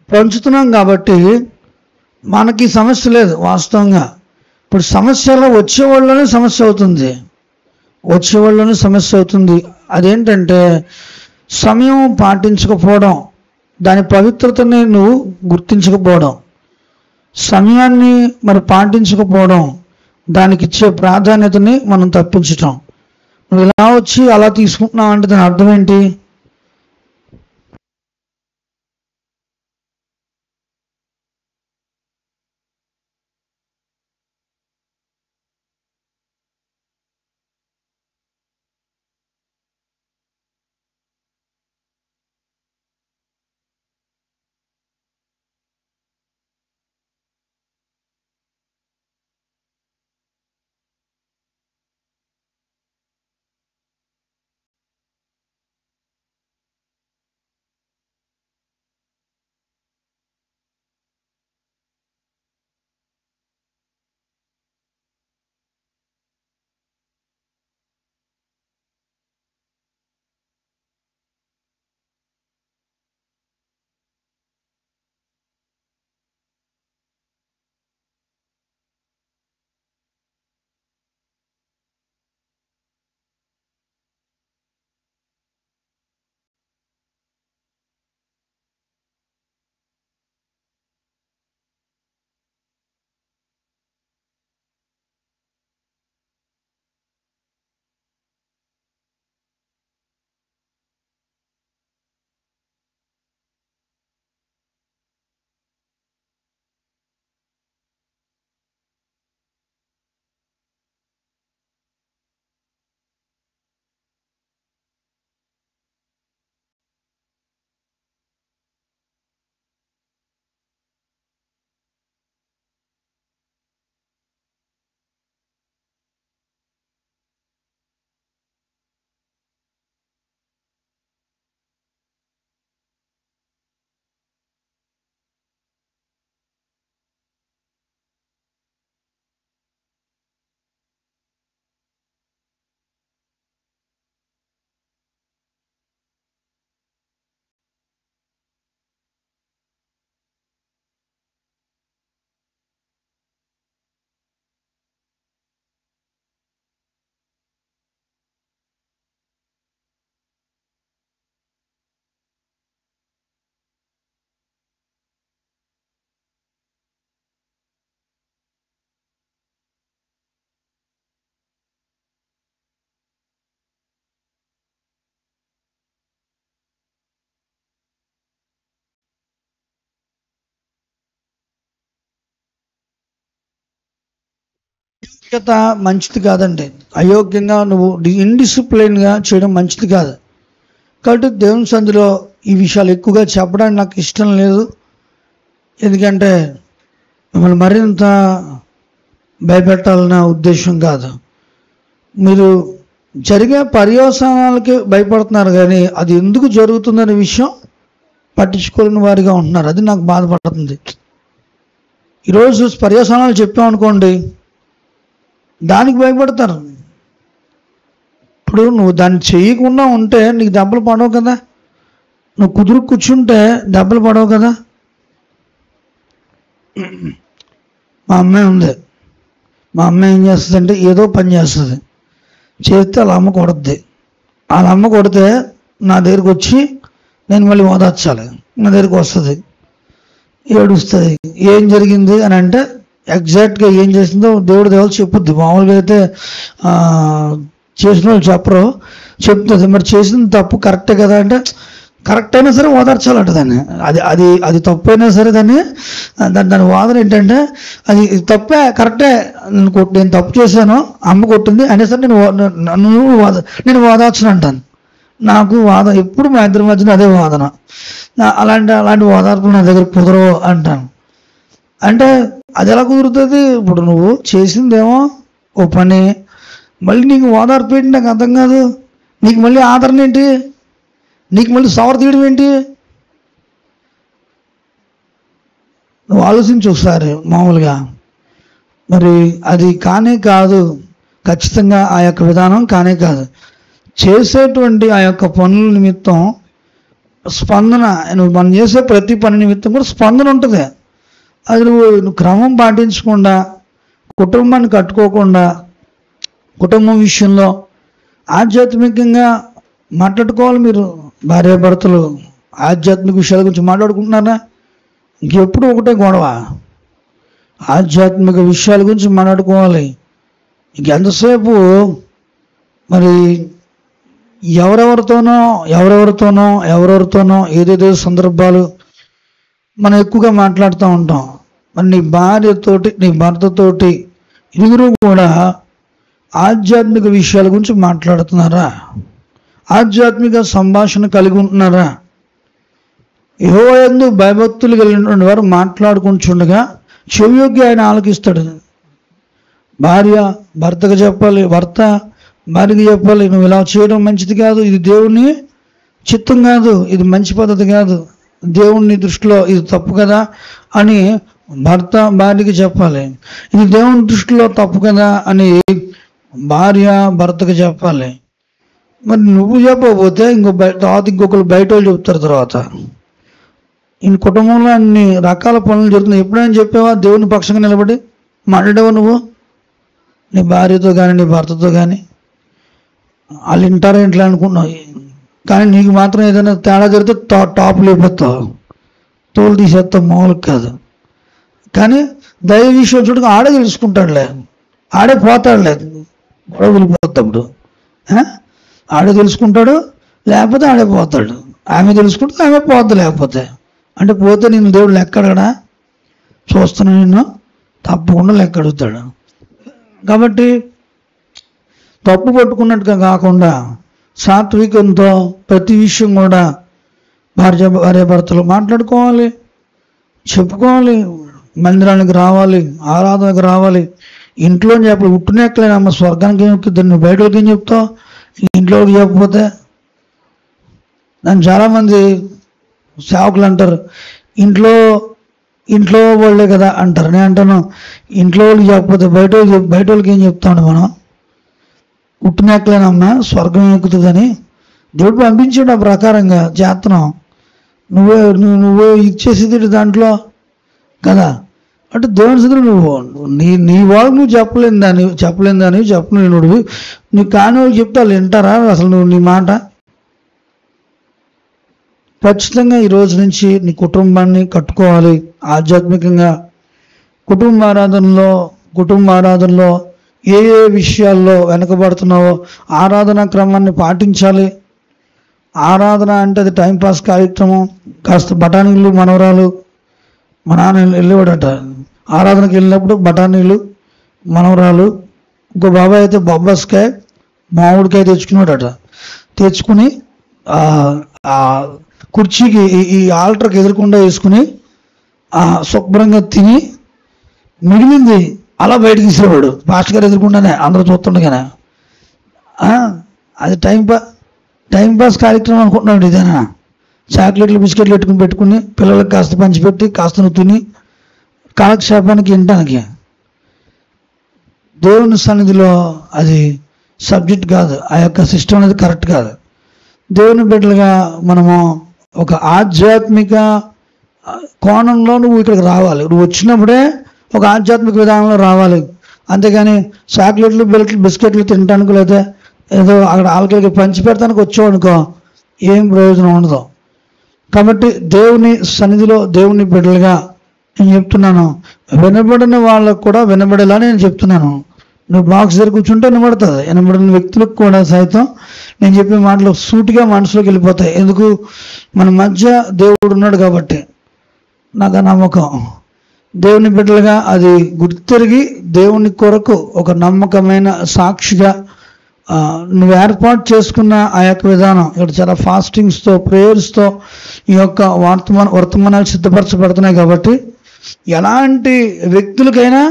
పంచుతున్నాం కాబట్టి మనకి సమస్య లేదు వాస్తవంగా. ఇప్పుడు సమస్యలో వచ్చేవాళ్ళలోనే సమస్య అవుతుంది. అదేంటంటే సమయం పాటించకపోవడం, దాని పవిత్రతని నువ్వు గుర్తించకపోవడం, సమయాన్ని మరి పాటించకపోవడం, దానికి ఇచ్చే ప్రాధాన్యతని మనం తప్పించటం. నువ్వు ఇలా వచ్చి అలా తీసుకుంటున్నావు అంటే దాని అర్థం ఏంటి? మంచిది కాదండి. అయోగ్యంగా నువ్వు ఇండిసిప్లైన్గా చేయడం మంచిది కాదు. కాబట్టి దేవుని సందులో ఈ విషయాలు ఎక్కువగా చెప్పడానికి నాకు ఇష్టం లేదు. ఎందుకంటే మిమ్మల్ని మరింత భయపెట్టాలన్న ఉద్దేశం కాదు. మీరు జరిగే పర్యవసానాలకి భయపడుతున్నారు కానీ అది ఎందుకు జరుగుతుందనే విషయం పట్టించుకోలేని వారిగా ఉంటున్నారు. అది నాకు బాధపడుతుంది. ఈరోజు పర్యవసానాలు చెప్పామనుకోండి, దానికి భయపడతారు. ఇప్పుడు నువ్వు దాన్ని చేయకుండా ఉంటే నీకు దెబ్బలు పడవు కదా, నువ్వు కుదురు కూర్చుంటే దెబ్బలు పడవు కదా. మా అమ్మాయి ఉంది, మా అమ్మాయి ఏం చేస్తుందంటే ఏదో పని చేస్తుంది, చేస్తే వాళ్ళ అమ్మ కొడుద్ది. వాళ్ళ అమ్మ కొడితే నా దగ్గరికి వచ్చి నేను మళ్ళీ ఓదార్చాలి, నా దగ్గరికి వస్తుంది, ఏడుస్తుంది. ఏం జరిగింది అని అంటే ఎగ్జాక్ట్గా ఏం చేసిందో దేవుడు దేవుడు చెప్పుద్ది. మామూలుగా అయితే చేసిన వాళ్ళు చెప్పరు, చెప్తుంది. మరి చేసిన తప్పు కరెక్టే కదా అంటే కరెక్ట్ అయినా సరే ఓదార్చాలంట దాన్ని. అది తప్పు అయినా సరే దాని వాదన ఏంటంటే అది తప్పే కరెక్టే, నేను తప్పు చేశాను, అమ్మ కొట్టింది అయినా సరే నేను ఓదార్చను అంటాను. నాకు వాదన ఎప్పుడు మా ఇద్దరి మధ్యన అదే వాదన. అలాంటి ఓదార్పులు నా దగ్గర కుదరవు అంటాను. అంటే అది ఎలా కుదురుతుంది? ఇప్పుడు నువ్వు చేసిందేమో ఓ పని, మళ్ళీ నీకు ఓదార్పు ఏంటి నాకు అర్థం కాదు. నీకు మళ్ళీ ఆదరణ ఏంటి? నీకు మళ్ళీ సవర తీయడం ఏంటి? నువ్వు ఆలోచించు ఒకసారి. మామూలుగా మరి అది కానే కాదు, ఖచ్చితంగా ఆ యొక్క విధానం కానే కాదు. చేసేటువంటి ఆ యొక్క పనుల నిమిత్తం స్పందన, నువ్వు మనం చేసే ప్రతి పని నిమిత్తం కూడా స్పందన ఉంటుంది. అది నువ్వు క్రమం పాటించకుండా, కుటుంబాన్ని కట్టుకోకుండా, కుటుంబం విషయంలో ఆధ్యాత్మికంగా మాట్లాడుకోవాలి. మీరు భార్యాభర్తలు ఆధ్యాత్మిక విషయాల గురించి మాట్లాడుకుంటున్నారా? ఇంకెప్పుడు ఒకటే గొడవ. ఆధ్యాత్మిక విషయాల గురించి మాట్లాడుకోవాలి. ఇంకెంతసేపు మరి ఎవరెవరితోనో ఏదేదో సందర్భాలు మనం ఎక్కువగా మాట్లాడుతూ ఉంటాం. మరి నీ భార్యతోటి, నీ భర్తతోటి ఇరువురు కూడా ఆధ్యాత్మిక విషయాల గురించి మాట్లాడుతున్నారా? ఆధ్యాత్మిక సంభాషణ కలిగి ఉంటున్నారా? యెహోవా యందు భయభక్తులు కలిగినటువంటి వారు మాట్లాడుకుంటుండగా చెవియొగ్గి ఆయన ఆలకిస్తాడు. భార్య భర్తకు చెప్పాలి, భర్త భార్యకి చెప్పాలి, నువ్వు ఇలా చేయడం మంచిది కాదు, ఇది దేవుని చిత్తం కాదు, ఇది మంచి పద్ధతి కాదు, దేవుని దృష్టిలో ఇది తప్పు కదా అని భర్త భార్యకి చెప్పాలి. ఇది దేవుని దృష్టిలో తప్పు కదా అని భార్య భర్తకు చెప్పాలి. మరి నువ్వు చెప్పకపోతే ఇంకొకరు బయట వాళ్ళు చెప్తారు. తర్వాత ఈ కుటుంబంలో అన్ని రకాల పనులు జరుగుతున్నాయి. ఎప్పుడైనా చెప్పావా దేవుని పక్షంగా నిలబడి మాట్లాడావా నువ్వు? నీ భార్యతో కానీ నీ భర్తతో కానీ వాళ్ళు వింటారా ఇంట్లో అనుకున్నావు, కానీ నీకు మాత్రం ఏదైనా తేడా జరిగితే టాప్ లేకపోతావు, తోలు తీసేస్తావు, మామూలుగా కాదు. కానీ దైవ విషయం చూడక ఆడే తెలుసుకుంటాడులే, ఆడే పోతాడులే, గొడవ వెళ్ళిపోతాడు. ఆడే తెలుసుకుంటాడు, లేకపోతే ఆడే పోతాడు. ఆమె తెలుసుకుంటే ఆమె పోద్ది, లేకపోతే అంటే పోతే నేను దేవుడు లెక్క అడగడా? చూస్తున్నా నిన్ను, తప్పకుండా లెక్క అడుగుతాడు. కాబట్టి తప్పు పట్టుకున్నట్టుగా కాకుండా సాత్వికంతో ప్రతి విషయం కూడా భార్యాభర్తలు మాట్లాడుకోవాలి, చెప్పుకోవాలి. మందిరానికి రావాలి, ఆరాధనకు రావాలి. ఇంట్లో చెప్పాలి. ఉట్టునేక్కలేనమ్మ స్వర్గానికి ఏం చెప్తుంది, నువ్వు బయటకి ఏం చెప్తావు? ఇంట్లోకి చెప్పకపోతే దాన్ని చాలామంది సేవకులు అంటారు, ఇంట్లో వాళ్ళే కదా అంటారు. నేను అంటాను, ఇంట్లో వాళ్ళకి చెప్పకపోతే బయట వాళ్ళకి ఏం చెప్తాను? మనం ఉట్టునేక్కలేనమ్మా స్వర్గం ఎక్కుతుందని దేవుడు పంపించాడు. ఆ ప్రకారంగా చేస్తున్నాం. నువ్వు ఇచ్చేసేది దాంట్లో కదా. అంటే దేవుని సదులు నువ్వు నీ వాళ్ళకి నువ్వు చెప్పలేని దానివి చెప్పలేనుడివి. నువ్వు కాని వాళ్ళు చెప్తే వాళ్ళు వింటారా అసలు? నువ్వు నీ మాట ఖచ్చితంగా ఈ రోజు నుంచి నీ కుటుంబాన్ని కట్టుకోవాలి ఆధ్యాత్మికంగా. కుటుంబ ఆరాధనలో ఏ విషయాల్లో వెనకబడుతున్నావో ఆరాధనా క్రమాన్ని పాటించాలి. ఆరాధన అంటే అది టైంపాస్ కార్యక్రమం. కాస్త బఠానీలు మనవరాలు, మా నాన్న వెళ్ళేవాడట ఆరాధనకి వెళ్ళినప్పుడు, బఠానీలు మనవరాలు, ఇంకో బాబాయ్ అయితే బొబ్బాస్కాయ మామిడికాయ తెచ్చుకున్నాడట. తెచ్చుకుని కుర్చీకి ఈ ఆల్టర్కి ఎదురకుండా వేసుకుని శుభ్రంగా తిని మిగిలింది అలా బయటకు తీసేవాడు. పాస్టర్ గారు ఎదుర్కొండానే అందరూ చూస్తుండగానే. అది టైంపాస్ కార్యక్రమం అనుకుంటున్నాడు. ఇదేనా? చాక్లెట్లు బిస్కెట్లు పెట్టుకుని పిల్లలకు కాస్త పంచిపెట్టి కాస్త నువ్వు తిని కాలక్షేపానికి వినటానికి. దేవుని సన్నిధిలో అది సబ్జెక్ట్ కాదు, ఆ యొక్క సిస్టమ్ అనేది కరెక్ట్ కాదు. దేవుని బిడ్డలుగా మనము ఒక ఆధ్యాత్మిక కోణంలో నువ్వు ఇక్కడికి రావాలి. నువ్వు వచ్చినప్పుడే ఒక ఆధ్యాత్మిక విధానంలో రావాలి. అంతేగాని చాక్లెట్లు బిస్కెట్లు తినడానికి లేదా ఏదో అక్కడ ఆల్కలకి పంచి పెడతానికి వచ్చావనుకో ఏం ప్రయోజనం ఉండదు. కాబట్టి దేవుని సన్నిధిలో దేవుని బిడ్డలుగా నేను చెప్తున్నాను, వినబడిన వాళ్ళకు కూడా వినబడేలా నేను చెప్తున్నాను. నువ్వు బాక్స్ దగ్గర కూర్చుంటే వినబడుతుంది. వినబడిన వ్యక్తులకు కూడా సైతం నేను చెప్పే మాటలు సూటిగా మనసులోకి వెళ్ళిపోతాయి. ఎందుకు? మన మధ్య దేవుడు ఉన్నాడు కాబట్టి. నాకు ఆ నమ్మకం. దేవుని బిడ్డలుగా అది గుర్తిరిగి దేవుని కొరకు ఒక నమ్మకమైన సాక్షిగా నువ్వు ఏర్పాటు చేసుకున్న ఆ యొక్క విధానం ఇక్కడ చాలా ఫాస్టింగ్స్తో ప్రేయర్స్తో ఈ యొక్క వర్తమానాలు సిద్ధపరచబడుతున్నాయి. కాబట్టి ఎలాంటి వ్యక్తులకైనా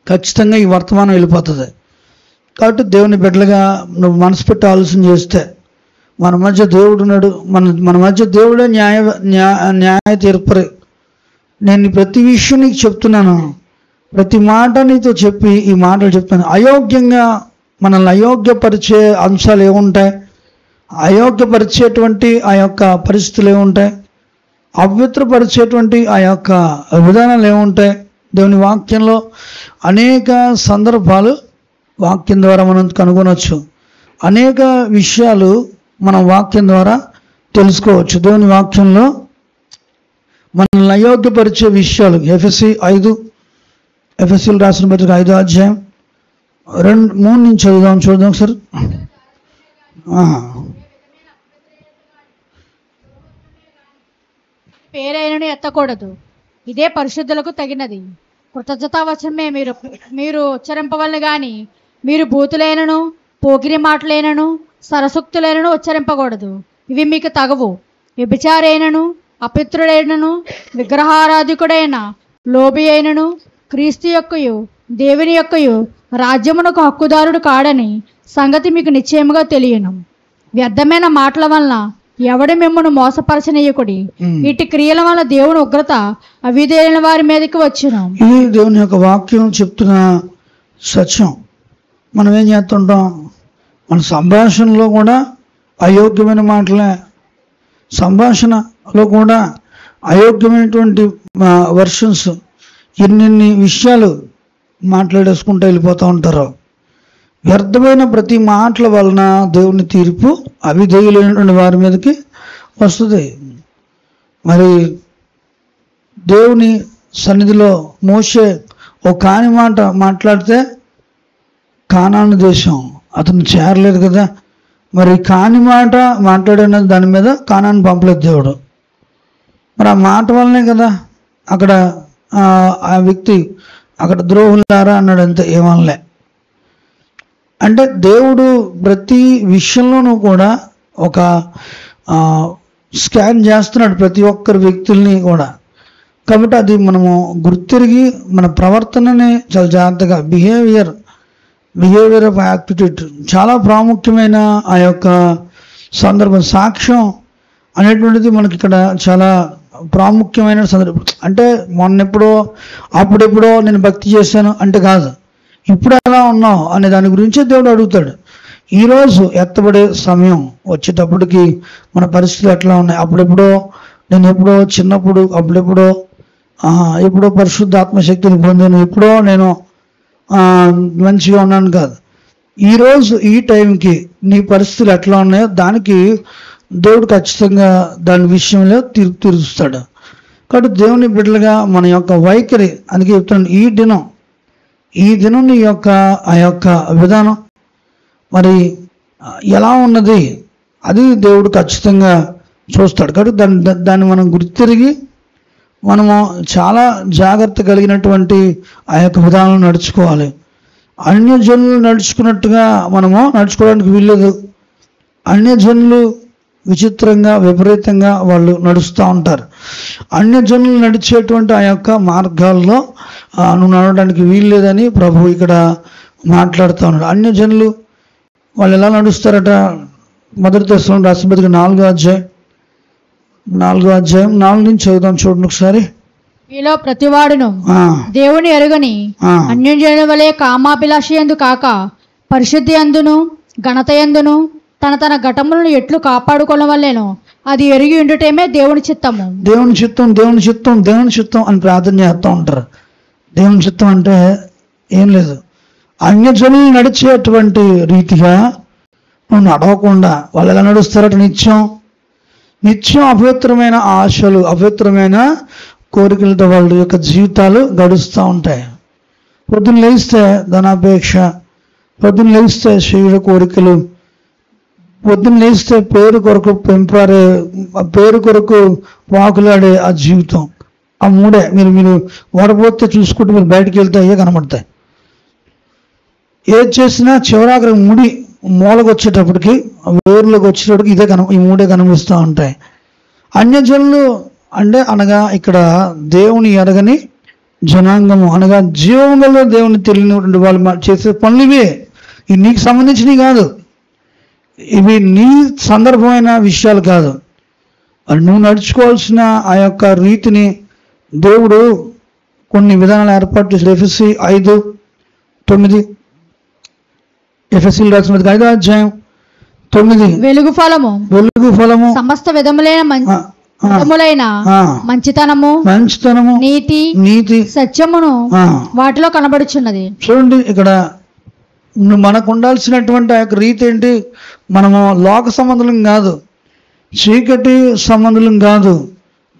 ఖచ్చితంగా ఈ వర్తమానం వెళ్ళిపోతుంది. కాబట్టి దేవుని బిడ్డలుగా నువ్వు మనసు పెట్టి ఆలోచన చేస్తే మన మధ్య దేవుడు ఉన్నాడు. మన మధ్య దేవుడే న్యాయ తీర్పరి. నేను ప్రతి విషయం నీకు చెప్తున్నాను, ప్రతి మాట నీతో చెప్పి ఈ మాటలు చెప్తాను. అయోగ్యంగా మనల్ని అయోగ్యపరిచే అంశాలు ఏముంటాయి, అయోగ్యపరిచేటువంటి ఆ యొక్క పరిస్థితులు ఏముంటాయి, అపవిత్రపరిచేటువంటి ఆ యొక్క విధానాలు ఏముంటాయి. దేవుని వాక్యంలో అనేక సందర్భాలు వాక్యం ద్వారా మనం కనుగొనవచ్చు. అనేక విషయాలు మనం వాక్యం ద్వారా తెలుసుకోవచ్చు. దేవుని వాక్యంలో మనల్ని అయోగ్యపరిచే విషయాలు ఎఫెసీలు రాసిన పత్రిక 5వ అధ్యాయం 2-3 నుంచి చూద్దాం ఒకసారి. పేరైనను ఎత్తకూడదు, ఇదే పరిశుద్ధులకు తగినది. కృతజ్ఞతావచనమే మీరు ఉచ్చరింపవలను గాని మీరు బూతులైనను పోకిరి మాటలైనను సరసూక్తులైనను ఉచ్చరింపకూడదు. ఇవి మీకు తగవు. వ్యభిచారైనను అపిత్రుడైనను విగ్రహారాధికుడైన లోబి అయినను క్రీస్తు యొక్కయు దేవుని యొక్కయు రాజ్యమునకు హక్కుదారుడు కాడని సంగతి మీకు నిశ్చయముగా తెలియను. వ్యర్థమైన మాటల వలన ఎవడు మిమ్మల్ని మోసపరచనీయకుడి. ఇటు క్రియల వల్ల దేవుని ఉగ్రత అవిధేయుల వారి మీదకి వచ్చును. ఇది దేవుని యొక్క వాక్యం చెప్తున్న సత్యం. మనం ఏం చేస్తుంటాం, మన సంభాషణలో కూడా అయోగ్యమైన మాటలే, సంభాషణలో కూడా అయోగ్యమైనటువంటి వర్షన్స్, ఎన్ని విషయాలు మాట్లాడేసుకుంటూ వెళ్ళిపోతూ ఉంటారు. వ్యర్థమైన ప్రతి మాటల వలన దేవుని తీర్పు అవిధేయులైనటువంటి వారి మీదకి వస్తుంది. మరి దేవుని సన్నిధిలో మోషే ఒక కాని మాట మాట్లాడితే కానాను దేశం అతను చేరలేదు కదా. మరి కాని మాట మాట్లాడిన దాని మీద కానాను పంపలేదు దేవుడు. మరి ఆ మాట వల్లనే కదా అక్కడ ఆ వ్యక్తి అక్కడ ద్రోహులారా అన్నాడు, అంతే, ఏమనలే. అంటే దేవుడు ప్రతి విషయంలోనూ కూడా ఒక స్కాన్ చేస్తున్నాడు ప్రతి ఒక్కరి వ్యక్తుల్ని కూడా. కాబట్టి అది మనము గుర్తిరిగి మన ప్రవర్తనని చాలా జాగ్రత్తగా బిహేవియర్ ఆఫ్ యాక్టిట్యూడ్ చాలా ప్రాముఖ్యమైన ఆ యొక్క సందర్భం. సాక్ష్యం అనేటువంటిది మనకి ఇక్కడ చాలా ప్రాముఖ్యమైన సందర్భం. అంటే మొన్నెప్పుడో అప్పుడెప్పుడో నేను భక్తి చేశాను అంటే కాదు, ఇప్పుడు ఎలా ఉన్నావు అనే దాని గురించే దేవుడు అడుగుతాడు. ఈరోజు ఎత్తబడే సమయం వచ్చేటప్పటికి మన పరిస్థితులు ఎట్లా ఉన్నాయి, అప్పుడెప్పుడో నేను ఎప్పుడో చిన్నప్పుడు ఎప్పుడో పరిశుద్ధ ఆత్మశక్తిని పొందాను, ఎప్పుడో నేను మంచిగా ఉన్నాను కాదు. ఈరోజు ఈ టైంకి నీ పరిస్థితులు ఎట్లా ఉన్నాయో దానికి దేవుడు ఖచ్చితంగా దాని విషయంలో తీరుస్తాడు. కాబట్టి దేవుని బిడ్డలుగా మన యొక్క వైఖరి, అందుకే చెప్తాను, ఈ దినం నీ యొక్క ఆ యొక్క విధానం మరి ఎలా ఉన్నది అది దేవుడు ఖచ్చితంగా చూస్తాడు. కాబట్టి దాన్ని మనం గుర్తిరిగి మనము చాలా జాగ్రత్త కలిగినటువంటి ఆ యొక్క విధానం నడుచుకోవాలి. అన్యజనులు నడుచుకున్నట్టుగా మనము నడుచుకోవడానికి వీల్లేదు. అన్యజనులు విచిత్రంగా విపరీతంగా వాళ్ళు నడుస్తూ ఉంటారు. అన్యజనులు నడిచేటువంటి ఆ యొక్క మార్గాల్లో నువ్వు నడవడానికి వీల్లేదని ప్రభు ఇక్కడ మాట్లాడుతూ ఉన్నాడు. అన్యజనులు వాళ్ళు ఎలా నడుస్తారట, మొదటి దశలో రాసిన 4వ అధ్యాయం 4 నుంచి చదువుదాం చూడండి ఒకసారి. మీలో ప్రతివాడును దేవుని ఎరుగని అన్యజనుల వలె కామాభిలాషి యందు కాక పరిశుద్ధి యందును ఘనత యందును తన తన ఘటములను ఎట్లు కాపాడుకోవలేనో అది ఎరిగి ఉండుటమే దేవుని చిత్తము. దేవుని చిత్తం దేవుని చిత్తం దేవుని చిత్తం అని ప్రార్థన చేస్తూ ఉంటారు. దేవుని చిత్తం అంటే ఏం లేదు, అన్యజనులు నడిచేటువంటి రీతిగా నువ్వు నడవకుండా వాళ్ళు ఎలా నడుస్తారట, నిత్యం అపవిత్రమైన ఆశలు అపవిత్రమైన కోరికలతో వాళ్ళ యొక్క జీవితాలు గడుస్తూ ఉంటాయి. పొద్దున్న లేస్తే ధనాపేక్ష, పొద్దున్న లేస్తే శరీర కోరికలు, పొద్దున్న లేస్తే పేరు కొరకు పేరు కొరకు వాకులాడే ఆ జీవితం. ఆ మూడే మీరు వడపోతే చూసుకుంటే మీరు బయటకు వెళ్తే అయ్యే కనబడతాయి. ఏది చేసినా చివరాఖరి ముడి మూలకు వచ్చేటప్పటికి వేరులోకి వచ్చేటప్పటికి ఈ మూడే కనిపిస్తూ ఉంటాయి. అన్యజనులు అంటే అనగా ఇక్కడ దేవుని ఎరగని జనాంగము అనగా జీవంలో దేవుని తెలియనటువంటి వాళ్ళు చేసే పనులు ఇవే. ఇవి నీకు సంబంధించినవి కాదు, ఇవి నీ సందర్భమైన విషయాలు కాదు. నువ్వు నడుచుకోవాల్సిన ఆ యొక్క రీతిని దేవుడు కొన్ని విధానాలు ఏర్పాటు చేసి ఎఫెసీ 5:9 ఎఫెసీయులకు రాసిన 5వ అధ్యాయం 9 వెలుగు ఫలము సమస్త విధములైన మంచితనము నీతి సత్యమును వాటిలో కనబడుచున్నది. చూడండి, ఇక్కడ మనకు ఉండాల్సినటువంటి ఆ యొక్క రీతి ఏంటి? మనము లోక సంబంధులం కాదు, చీకటి సంబంధులం కాదు,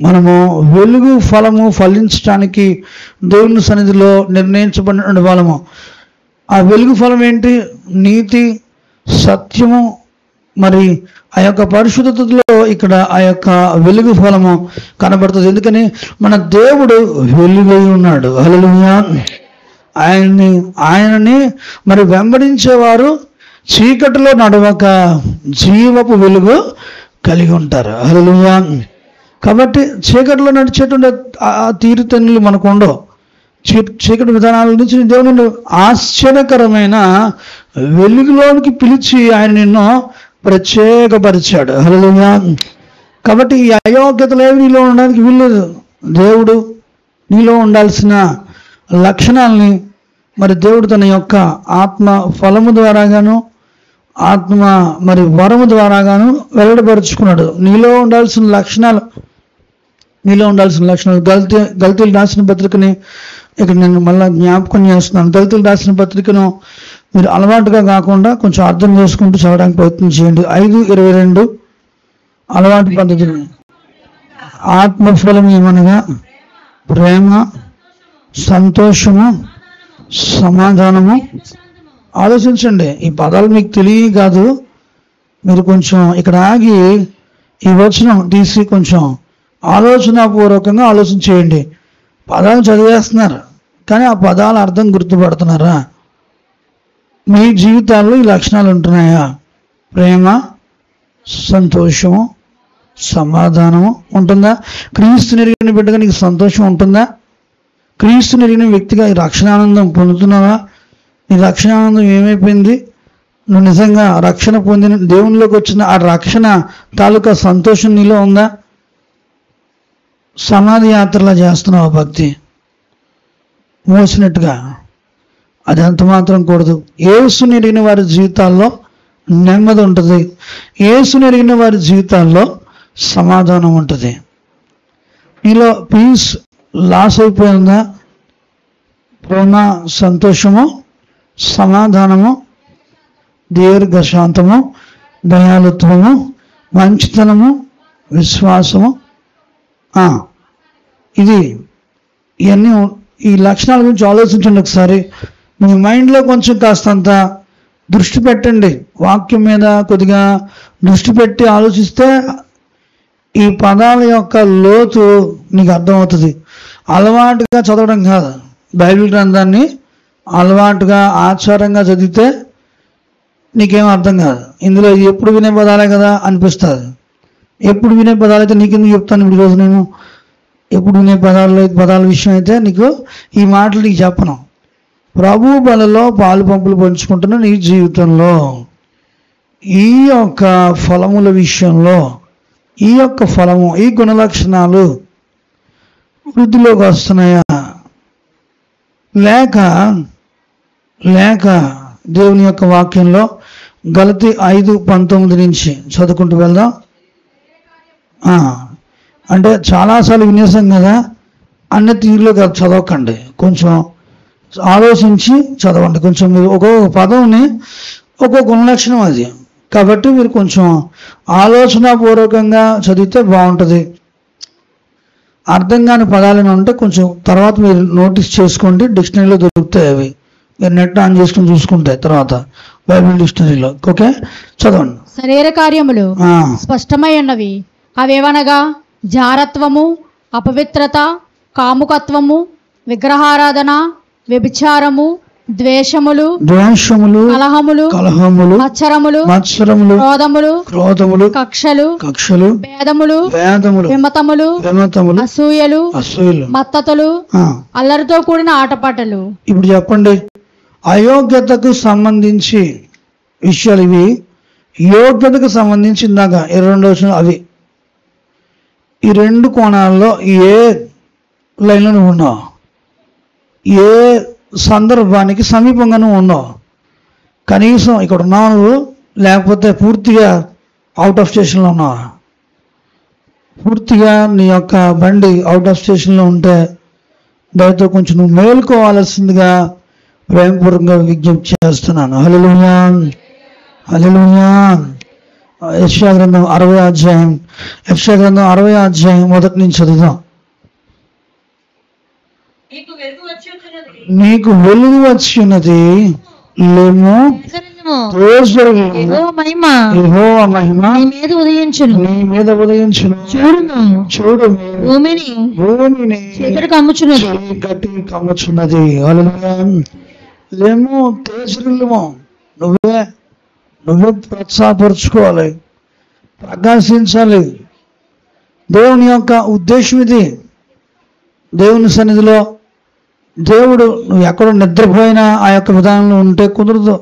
మనము వెలుగు ఫలము ఫలించడానికి దేవుని సన్నిధిలో నిర్ణయించబడిన వాళ్ళము. ఆ వెలుగు ఫలం ఏంటి? నీతి, సత్యము, మరి ఆ యొక్క పరిశుద్ధతలో ఇక్కడ ఆ యొక్క వెలుగు ఫలము కనబడుతుంది. ఎందుకని మన దేవుడు వెలుగై ఉన్నాడు. హల్లెలూయా. ఆయనని మరి వెంబడించేవారు చీకటిలో నడవక జీవపు వెలుగు కలిగి ఉంటారు. హల్లెలూయా. కాబట్టి చీకటిలో నడిచేటువంటి ఆ తీరుతెన్నులు మనకు ఉండవు. చీకటి విధానాల నుంచి దేవుని ఆశ్చర్యకరమైన వెలుగులోనికి పిలిచి ఆయన నిన్ను ప్రత్యేకపరిచాడు. హల్లెలూయా. కాబట్టి ఈ అయోగ్యతలు ఏవి నీలో ఉండడానికి వీల్లేదు. దేవుడు నీలో ఉండాల్సిన లక్షణాలని మరి దేవుడు తన యొక్క ఆత్మ ఫలము ద్వారాగాను ఆత్మ మరి వరము ద్వారాగాను వెల్లడిపరుచుకున్నాడు. నీలో ఉండాల్సిన లక్షణాలు గల్తీలు రాసిన పత్రికని ఇక్కడ నేను మళ్ళీ జ్ఞాపకం చేస్తున్నాను. దళితులు రాసిన పత్రికను మీరు అలవాటుగా కాకుండా కొంచెం అర్థం చేసుకుంటూ చదవడానికి ప్రయత్నం చేయండి. 5:22 అలవాటు పద్ధతి. ఆత్మఫలం ఏమనగా ప్రేమ, సంతోషము, సమాధానము. ఆలోచించండి, ఈ పదాలు మీకు తెలియ కాదు. మీరు కొంచెం ఇక్కడ ఆగి ఈ వచనం తీసి కొంచెం ఆలోచనాపూర్వకంగా ఆలోచన చేయండి. పదాలు చదివేస్తున్నారు కానీ ఆ పదాల అర్థం గుర్తుపడుతున్నారా? మీ జీవితాల్లో ఈ లక్షణాలు ఉంటున్నాయా? ప్రేమ, సంతోషము, సమాధానము ఉంటుందా? క్రీస్తుని ఎరిగిన బిడ్డగా నీకు సంతోషం ఉంటుందా? క్రీస్తుని ఎరిగిన వ్యక్తిగా ఈ రక్షణానందం పొందుతున్నావా? నీ రక్షణానందం ఏమైపోయింది? నువ్వు నిజంగా రక్షణ పొందిన దేవునిలోకి వచ్చిన ఆ రక్షణ తాలూకా సంతోషం నీలో ఉందా? సమాధి యాత్రలా చేస్తున్నావు భక్తి మోసినట్టుగా, అది అంత మాత్రం కూడదు. యేసుని ఎరిగిన వారి జీవితాల్లో నెమ్మది ఉంటుంది. యేసుని ఎరిగిన వారి జీవితాల్లో సమాధానం ఉంటుంది. నీలో పీస్ లాస్ అయిపోయిందా? ప్రేమ, సంతోషము, సమాధానము, దీర్ఘశాంతము, దయాళుత్వము, మంచితనము, విశ్వాసము, ఇవన్నీ ఈ లక్షణాల గురించి ఆలోచించండి ఒకసారి. మీ మైండ్లో కొంచెం కాస్తంత దృష్టి పెట్టండి. వాక్యం మీద కొద్దిగా దృష్టి పెట్టి ఆలోచిస్తే ఈ పదాల యొక్క లోతు నీకు అర్థమవుతుంది. అలవాటుగా చదవడం కాదు, బైబిల్ గ్రంథాన్ని అలవాటుగా ఆచారంగా చదివితే నీకేం అర్థం కాదు. ఇందులో ఎప్పుడు వినే పదాలే కదా అనిపిస్తుంది. ఎప్పుడు వినే పదాలైతే నీకెందుకు చెప్తాను ఈరోజు నేను? ఎప్పుడు వినే పదాల విషయం అయితే నీకు ఈ మాటలు నీకు చెప్పను. ప్రభు బలలో పాలు పంపులు పంచుకుంటున్న నీ జీవితంలో ఈ యొక్క ఫలముల విషయంలో ఈ యొక్క ఫలము, ఈ గుణలక్షణాలు వృద్ధిలోకి వస్తున్నాయా లేక లేక దేవుని యొక్క వాక్యంలో గలతీ 5:19 నుంచి చదువుకుంటూ వెళ్దాం. అంటే చాలాసార్లు వినేసాం కదా, అన్ని తీరులో చదవకండి, కొంచెం ఆలోచించి చదవండి. కొంచెం మీరు ఒక్కొక్క పదంని ఒక్కొక్క గుణలక్షణం అది, కాబట్టి మీరు కొంచెం ఆలోచనాపూర్వకంగా చదివితే బాగుంటుంది. అర్థం కాని పదాలను ఉంటే కొంచెం తర్వాత మీరు నోటీస్ చేసుకోండి, డిక్షనరీలో దొరుకుతాయి అవి, మీరు నెట్ ఆన్ చేసుకుని చూసుకుంటే తర్వాత బైబిల్ డిక్షనరీలో. ఓకే, చదవండి. శరీర కార్యములు స్పష్టమై ఉన్నవి, అవేవనగా జారత్వము, అపవిత్రత, కాముకత్వము, విగ్రహారాధన, వ్యభిచారము, ద్వేషములు, కలహములు, మత్సరములు, క్రోధములు, కక్షలు, భేదములు, విమతములు, అసూయలు, మత్తతులు, అల్లరితో కూడిన ఆటపాటలు. ఇప్పుడు చెప్పండి, అయోగ్యతకు సంబంధించి విషయాలు ఇవి. యోగ్యతకు సంబంధించి ఇందాక 22 వచనం అవి. ఈ రెండు కోణాల్లో ఏ లైన్లో నువ్వు ఉన్నావు, ఏ సందర్భానికి సమీపంగా నువ్వు ఉన్నావు, కనీసం ఇక్కడ ఉన్నావు నువ్వు, లేకపోతే పూర్తిగా అవుట్ ఆఫ్ స్టేషన్లో ఉన్నావు. పూర్తిగా నీ యొక్క బండి అవుట్ ఆఫ్ స్టేషన్లో ఉంటే దానితో కొంచెం నువ్వు మేలుకోవాల్సిందిగా ప్రేమపూర్వకంగా విజ్ఞప్తి చేస్తున్నాను. హల్లెలూయా, హల్లెలూయా. యెషయా గ్రంథం 60వ అధ్యాయం, యెషయా గ్రంథం 60వ అధ్యాయం 1 నుంచి చదువుదాం. నీకు వెలుగు వచ్చి ఉన్నది, లేము, యెహోవా మహిమ నీ మీద ఉదయించును. చూడు భూమిని చీకటి కమ్ముచున్నది. లేము, తేజరిల్లుము. నువ్వే ప్రోత్సాహపరుచుకోవాలి, ప్రకాశించాలి. దేవుని యొక్క ఉద్దేశం ఇది. దేవుని సన్నిధిలో దేవుడు నువ్వు ఎక్కడో నిద్రపోయినా ఆ యొక్క విధానంలో ఉంటే కుదరదు.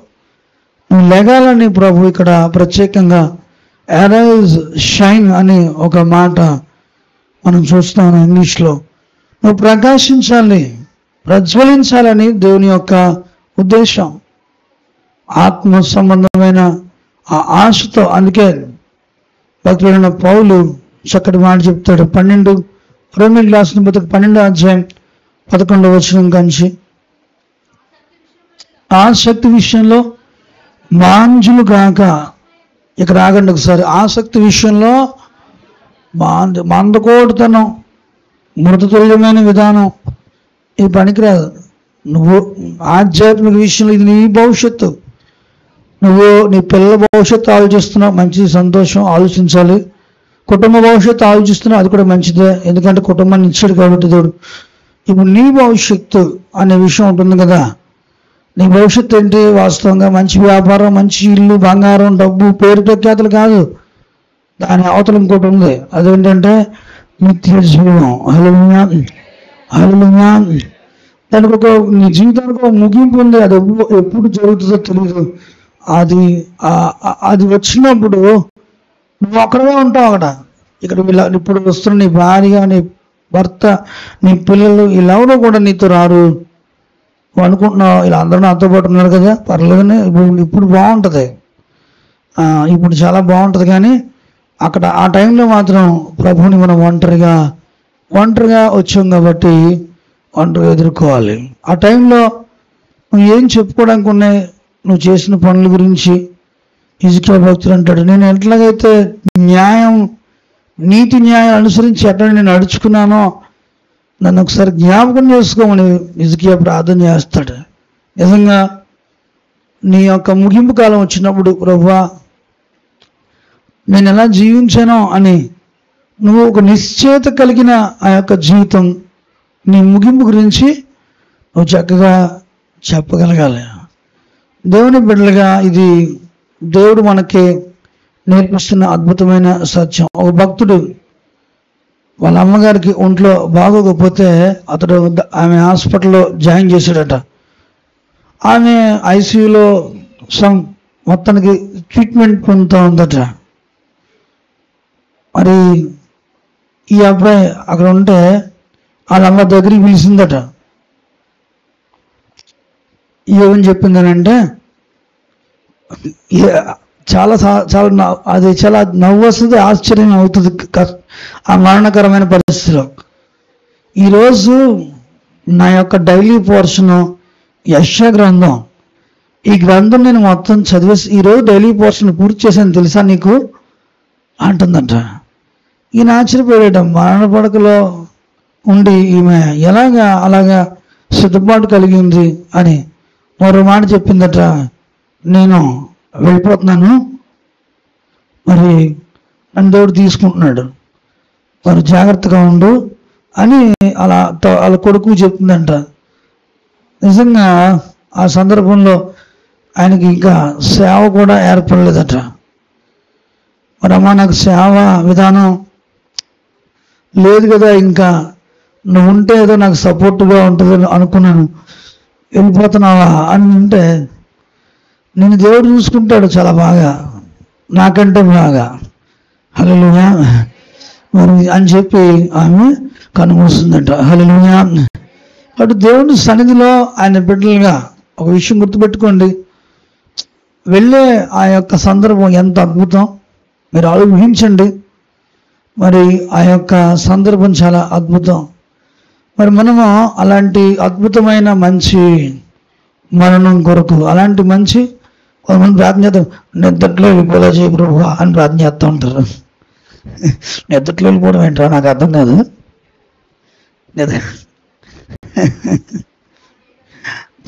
నువ్వు లెగాలని ప్రభు ఇక్కడ ప్రత్యేకంగా అరైజ్ షైన్ అని ఒక మాట మనం చూస్తాం ఇంగ్లీష్లో. నువ్వు ప్రకాశించాలి, ప్రజ్వలించాలని దేవుని యొక్క ఉద్దేశం. ఆత్మ సంబంధమైన ఆ ఆశతో, అందుకే భక్తుడైన పౌలు చక్కటి మాట చెప్తాడు. 12 రోమీయులకు రాసిన పత్రిక 12వ అధ్యాయం 11వ వచనం కంచి, ఆసక్తి విషయంలో మాంజులు కాక, ఇక్కడ ఆగండి ఒకసారి, ఆసక్తి విషయంలో మందకోడుతనం, మృతతుల్యమైన విధానం ఇది పనికిరాదు. నువ్వు ఆధ్యాత్మిక విషయంలో ఇది నీ భవిష్యత్తు. నువ్వు నీ పిల్లల భవిష్యత్తు ఆలోచిస్తున్నావు, మంచిది, సంతోషం, ఆలోచించాలి. కుటుంబ భవిష్యత్తు ఆలోచిస్తున్నావు, అది కూడా మంచిదే, ఎందుకంటే కుటుంబాన్ని ఇచ్చాడు కాబట్టి దేవుడు. ఇప్పుడు నీ భవిష్యత్తు అనే విషయం ఉంటుంది కదా. నీ భవిష్యత్తు ఏంటి? వాస్తవంగా మంచి వ్యాపారం, మంచి ఇల్లు, బంగారం, డబ్బు, పేరు ప్రఖ్యాతులు కాదు, దాని అవతల ఇంకోటి ఉంది. అదేంటంటే నిత్య జీవం. హల్లెలూయా, హల్లెలూయా. దానికి నీ జీవితానికి ఒక ముగింపు ఉంది. అది ఎప్పుడు జరుగుతుందో తెలియదు. అది వచ్చినప్పుడు నువ్వు అక్కడగా ఉంటావు. ఇక్కడ ఇప్పుడు వస్తున్న నీ భార్య, నీ భర్త, నీ పిల్లలు, వీళ్ళెవరూ కూడా నీతో రారు. నువ్వు అనుకుంటున్నావు ఇలా అందరూ నాతో పాటు ఉన్నారు కదా, పర్లేదని ఇప్పుడు బాగుంటుంది, ఇప్పుడు చాలా బాగుంటుంది. కానీ అక్కడ ఆ టైంలో మాత్రం ప్రభువుని మనం ఒంటరిగా వచ్చాం కాబట్టి ఒంటరిగా ఎదుర్కోవాలి. ఆ టైంలో నువ్వు ఏం చెప్పుకోవడానికి ఉన్నాయి? నువ్వు చేసిన పనుల గురించి హిజ్కియా భక్తుడు అంటాడు, నేను ఎట్లాగైతే నీతి న్యాయం అనుసరించి ఎట్లా నేను నడుచుకున్నానో నన్ను ఒకసారి జ్ఞాపకం చేసుకోమని హిజ్కియా ప్రార్థన చేస్తాడు. నిజంగా నీ యొక్క ముగింపు కాలం వచ్చినప్పుడు, ప్రభువా నేను ఎలా జీవించానో అని నువ్వు ఒక నిశ్చయత కలిగిన ఆ యొక్క జీవితం, నీ ముగింపు గురించి నువ్వు చక్కగా చెప్పగలగాలి. దేవుని బిడ్డలుగా ఇది దేవుడు మనకి నేర్పిస్తున్న అద్భుతమైన సత్యం. ఒక భక్తుడు వాళ్ళ అమ్మగారికి ఒంట్లో బాగోకపోతే అతడు ఆమె హాస్పిటల్లో జాయిన్ చేశాడట. ఆమె ఐసీయూలో మొత్తానికి ట్రీట్మెంట్ పొందుతూ ఉందట. మరి ఈ అబ్బాయి అక్కడ ఉంటే వాళ్ళ అమ్మ దగ్గరికి పిలిచిందట. ఏమని చెప్పిందనంటే చాలా చాలా అది చాలా నవ్వు వస్తుంది, ఆశ్చర్యం అవుతుంది ఆ మరణకరమైన పరిస్థితిలో. ఈరోజు నా యొక్క డైలీ పోర్షను యెషయా గ్రంథం. ఈ గ్రంథం నేను మొత్తం చదివేసి ఈరోజు డైలీ పోర్షన్ పూర్తి చేశాను తెలుసా నీకు అంటుందంట. ఈయన ఆశ్చర్యపోయాట. మరణ పడకలో ఉండి ఈమె అలాగా సిద్ధపాటు కలిగింది అని మరో మాట చెప్పిందట. నేను వెళ్ళిపోతున్నాను, మరి నన్ను దేవుడు తీసుకుంటున్నాడు, మరి జాగ్రత్తగా ఉండు అని వాళ్ళ కొడుకు చెప్తుందంట. నిజంగా ఆ సందర్భంలో ఆయనకి ఇంకా సేవ కూడా ఏర్పడలేదట. మరి అమ్మా నాకు సేవ విధానం లేదు కదా, ఇంకా నువ్వు ఉంటే ఏదో నాకు సపోర్ట్గా ఉంటుంది అనుకున్నాను, వెళ్ళిపోతున్నావా అని అంటే, నేను దేవుడు చూసుకుంటాడు చాలా బాగా, నాకంటే బాగా, హల్లెలూయా మరి అని చెప్పి ఆమె కనుమూస్తుందంట. హల్లెలూయా. అటు దేవుని సన్నిధిలో ఆయన బిడ్డలుగా ఒక విషయం గుర్తుపెట్టుకోండి, వెళ్ళే ఆ యొక్క సందర్భం ఎంత అద్భుతం మీరు ఊహించండి. మరి ఆ యొక్క సందర్భం చాలా అద్భుతం. మరి మనము అలాంటి అద్భుతమైన మంచి మరణం కొరకు అలాంటి మంచి కొంతమంది ప్రార్థన చేద్దాం, నిద్రలో వెళ్ళిపోలే చేయ ప్రభు అని ప్రార్థన చేస్తూ ఉంటారు. నిద్రలో వెళ్ళిపోవడం ఏంటో నాకు అర్థం కాదు.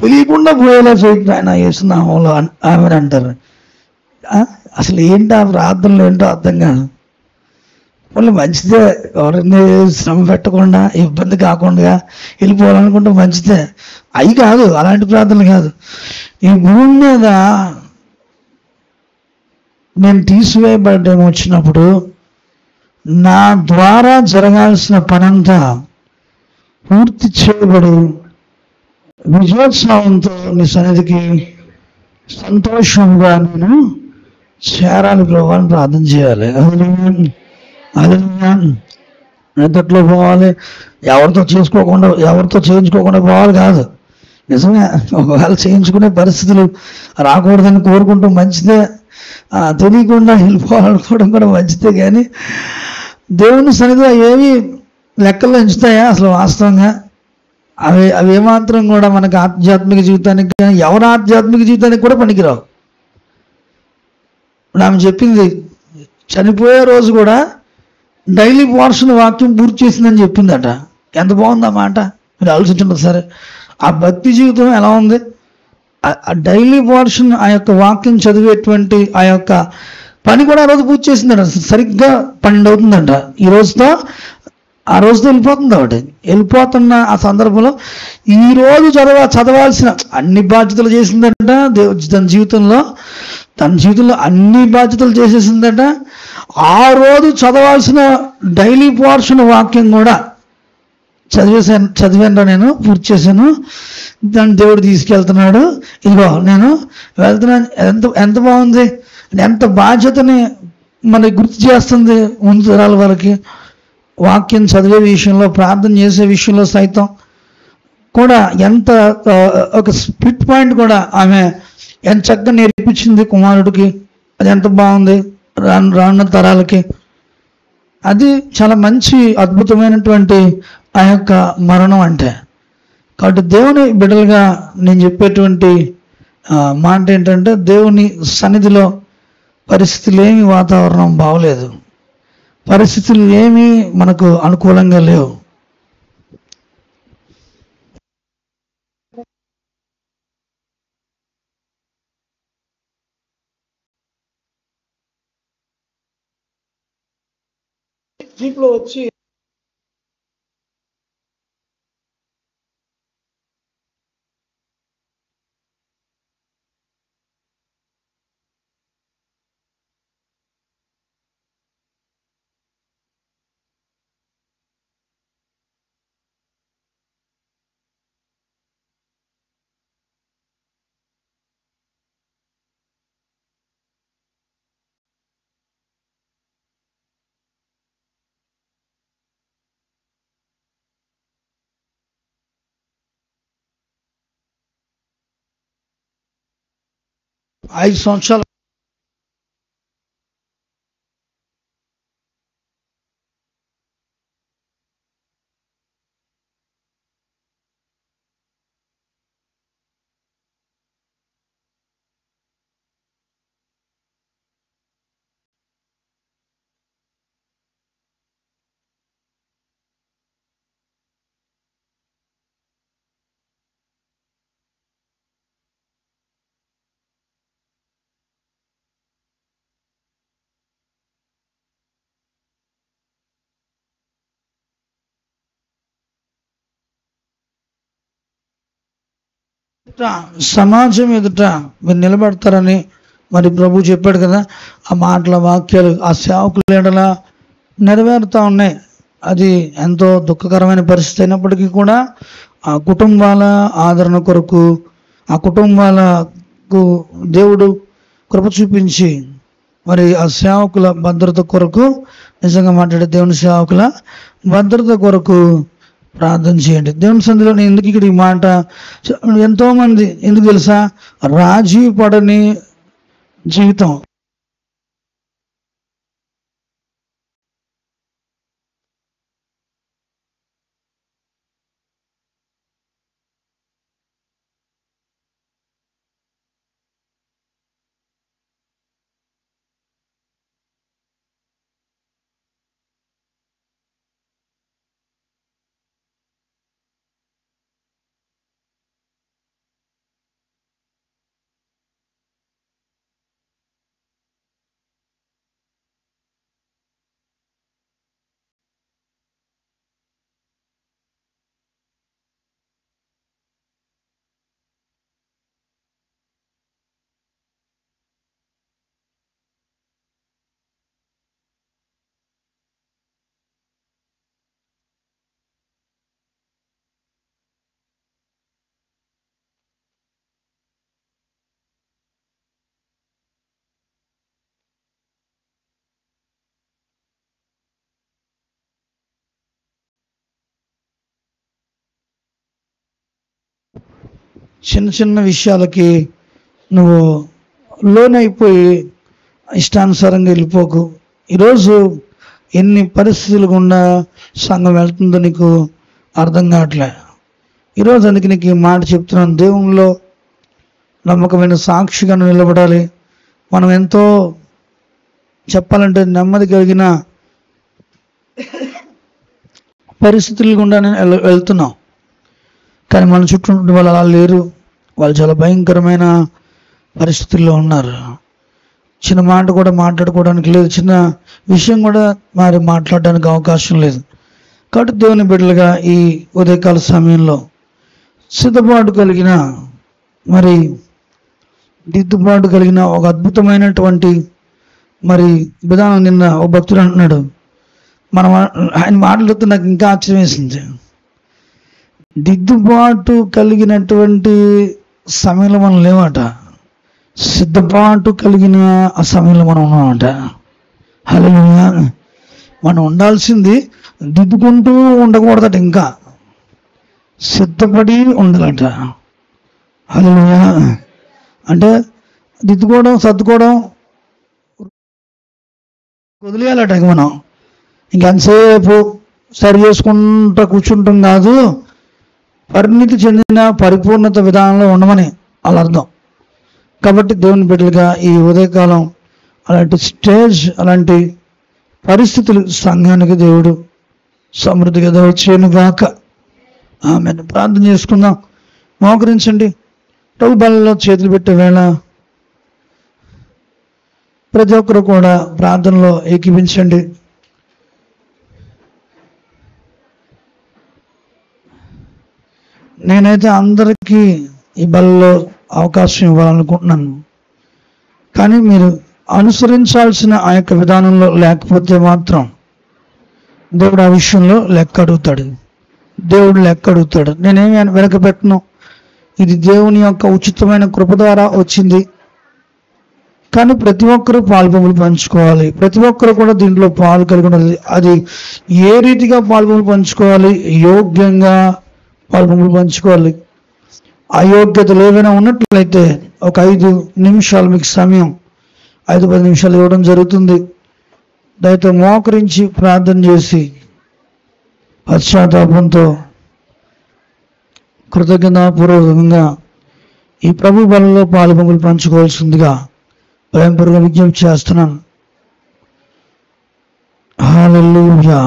తెలియకుండా పోయేలా చేయండి ఆయన యేసునామంలో ఆమె అంటారు. అసలు ఏంటి ఆ ప్రార్థనలు ఏంటో అర్థం కాదు. వాళ్ళు మంచిదే, ఎవరిని శ్రమ పెట్టకుండా ఇబ్బంది కాకుండా వెళ్ళిపోవాలనుకుంటే మంచిదే. అవి కాదు, అలాంటి ప్రార్థనలు కాదు. ఈ భూమి మీద నేను తీసివేయబడ్డం వచ్చినప్పుడు నా ద్వారా జరగాల్సిన పనంతా పూర్తి చేయబడి విజయోత్సవంతో నీ సన్నిధికి సంతోషంగా నేను చేరాలి ప్రభు అని ప్రార్థన చేయాలి. నిద్రలో పోవాలి, ఎవరితో చేయించుకోకుండా పోవాలి కాదు. నిజమే, ఒకవేళ చేయించుకునే పరిస్థితులు రాకూడదని కోరుకుంటూ మంచిదే, తెలియకుండా వెళ్ళిపోవాలనుకోవడం కూడా మంచిదే. కానీ దేవుని సన్నిధిలో ఏవి లెక్కల్లో ఎంచుతాయా అసలు వాస్తవంగా? అవి ఏమాత్రం కూడా మనకు ఆధ్యాత్మిక జీవితానికి కానీ ఎవరి ఆధ్యాత్మిక జీవితానికి కూడా పనికిరావు. ఆమె చెప్పింది చనిపోయే రోజు కూడా డైలీ పోర్షన్ వాక్యం పూర్తి చేసిందని చెప్పిందట. ఎంత బాగుంది ఆ మాట, మీరు ఆలోచించండి సరే. ఆ భక్తి జీవితం ఎలా ఉంది? ఆ డైలీ పోర్షన్ ఆ యొక్క వాక్యం చదివేటువంటి ఆ యొక్క పని కూడా ఆ రోజు పూర్తి చేసిందట. సరిగ్గా 12 అవుతుందంట. ఆ రోజుతో వెళ్ళిపోతుంది ఆవిడ. వెళ్ళిపోతున్న ఆ సందర్భంలో ఈరోజు చదవాల్సిన అన్ని బాధ్యతలు చేసిందట. తన జీవితంలో అన్ని బాధ్యతలు చేసేసిందట. ఆ రోజు చదవాల్సిన డైలీ పోర్షన్ వాక్యం కూడా చదివాను నేను, పూర్తి చేశాను. దాన్ని దేవుడు తీసుకెళ్తున్నాడు. ఇదిగో నేను వెళ్తున్నాను. ఎంత బాగుంది, ఎంత బాధ్యతని మనకి గుర్తు చేస్తుంది ముందు తరాల వరకు. వాక్యం చదివే విషయంలో, ప్రార్థన చేసే విషయంలో సైతం కూడా ఎంత ఒక స్ప్లిట్ పాయింట్ కూడా ఆమె ఎంత చక్కగా నేర్పించింది కుమారుడికి. అది ఎంత బాగుంది రానున్న తరాలకి. అది చాలా మంచి అద్భుతమైనటువంటి ఆ యొక్క మరణం అంటే. కాబట్టి దేవుని బిడ్డలుగా నేను చెప్పేటువంటి మాట ఏంటంటే, దేవుని సన్నిధిలో పరిస్థితులు ఏమి, వాతావరణం బాగోలేదు, పరిస్థితులు ఏమీ మనకు అనుకూలంగా లేవు. జీప్లో వచ్చి 5 సంవత్సరాలు సమాజం ఎదుట మీరు నిలబడతారని మరి ప్రభు చెప్పాడు కదా. ఆ మాటల వాక్యాలు ఆ సేవకుల ఎడల నెరవేరుతూ ఉన్నాయి. అది ఎంతో దుఃఖకరమైన పరిస్థితి అయినప్పటికీ కూడా ఆ కుటుంబాల ఆదరణ కొరకు, ఆ కుటుంబాలకు దేవుడు కృప చూపించి మరి ఆ సేవకుల భద్రత కొరకు, నిజంగా మాట్లాడే దేవుని సేవకుల భద్రత కొరకు ప్రార్థన చేయండి. దేవుని సంధిలో నేను ఎందుకు ఇక్కడ ఈ మాట, ఎంతోమంది ఎందుకు తెలుసా, రాజీ పడని జీవితం. చిన్న చిన్న విషయాలకి నువ్వు లోనైపోయి ఇష్టానుసారంగా వెళ్ళిపోకు. ఈరోజు ఎన్ని పరిస్థితులు గుండా సంఘం వెళ్తుందో నీకు అర్థం కావట్లే. ఈరోజు అందుకే నీకు ఈ మాట చెప్తున్నాను, దేవునిలో నమ్మకమైన సాక్షిగా నిలబడాలి. మనం ఎంతో చెప్పాలంటే నెమ్మది కలిగిన పరిస్థితులు గుండా వెళ్తున్నాం. కానీ మన చుట్టూ వాళ్ళు అలా లేరు. వాళ్ళు చాలా భయంకరమైన పరిస్థితుల్లో ఉన్నారు. చిన్న మాట కూడా మాట్లాడుకోవడానికి లేదు, చిన్న విషయం కూడా మరి మాట్లాడడానికి అవకాశం లేదు. కాబట్టి దేవుని బిడ్డలుగా ఈ ఉదయకాల సమయంలో సిద్ధపాటు కలిగిన, మరి దిద్దుబాటు కలిగిన ఒక అద్భుతమైనటువంటి మరి విధానం. నిన్న ఒక భక్తుడు అంటున్నాడు, ఆయన మాట్లాడుతూ నాకు ఇంకా ఆశ్చర్యం వేసింది. దిద్దుబాటు కలిగినటువంటి సమయంలో మనం లేవట, సిద్ధపాటు కలిగిన ఆ సమయంలో మనం ఉన్నామట. హల్లెలూయా. మనం ఉండాల్సింది దిద్దుకుంటూ ఉండకూడదట, ఇంకా సిద్ధపడి ఉండాలట. హల్లెలూయా. అంటే దిద్దుకోవడం, సర్దుకోవడం వదిలేయాలట. ఇంక మనం ఇంకెంతసేపు సరి చేసుకుంటూ కూర్చుంటాం కాదు, పరిణితి చెందిన పరిపూర్ణత విధానంలో ఉండమని అలా అర్థం. కాబట్టి దేవుని బిడ్డలుగా ఈ ఉదయకాలం అలాంటి స్టేజ్, అలాంటి పరిస్థితులు సంఘానికి దేవుడు సమృద్ధిగా దయచేయను గాక. ఆమెను ప్రార్థన చేసుకుందాం. మోకరించండి. ప్రభు బలలో చేతులు పెట్టే వేళ ప్రతి ఒక్కరు కూడా ప్రార్థనలో ఏకీభించండి. నేనైతే అందరికీ ఈ బలలో అవకాశం ఇవ్వాలనుకుంటున్నాను. కానీ మీరు అనుసరించాల్సిన ఆ యొక్క విధానంలో లేకపోతే మాత్రం దేవుడు ఆ విషయంలో లెక్క అడుగుతాడు. దేవుడు లెక్క అడుగుతాడు. నేనేమి వెనకపెట్టను. ఇది దేవుని యొక్క ఉచితమైన కృప ద్వారా వచ్చింది. కానీ ప్రతి ఒక్కరూ పాలుపొంగులు పంచుకోవాలి. ప్రతి ఒక్కరు కూడా దీంట్లో పాలు కలిగి ఉండాలి. అది ఏ రీతిగా పాలుపొంగులు పంచుకోవాలి? యోగ్యంగా పాలుపొంగులు పంచుకోవాలి. అయోగ్యతలు ఏవైనా ఉన్నట్లయితే ఒక 5 నిమిషాలు మీకు సమయం, 5-10 నిమిషాలు ఇవ్వడం జరుగుతుంది. దయతో మోకరించి ప్రార్థన చేసి పశ్చాత్తాపంతో కృతజ్ఞతాపూర్వకంగా ఈ ప్రభు బలంలో పాలుపొంగులు పంచుకోవాల్సిందిగా ప్రేమపూర్వక విజ్ఞప్తి చేస్తున్నాను. హల్లెలూయా,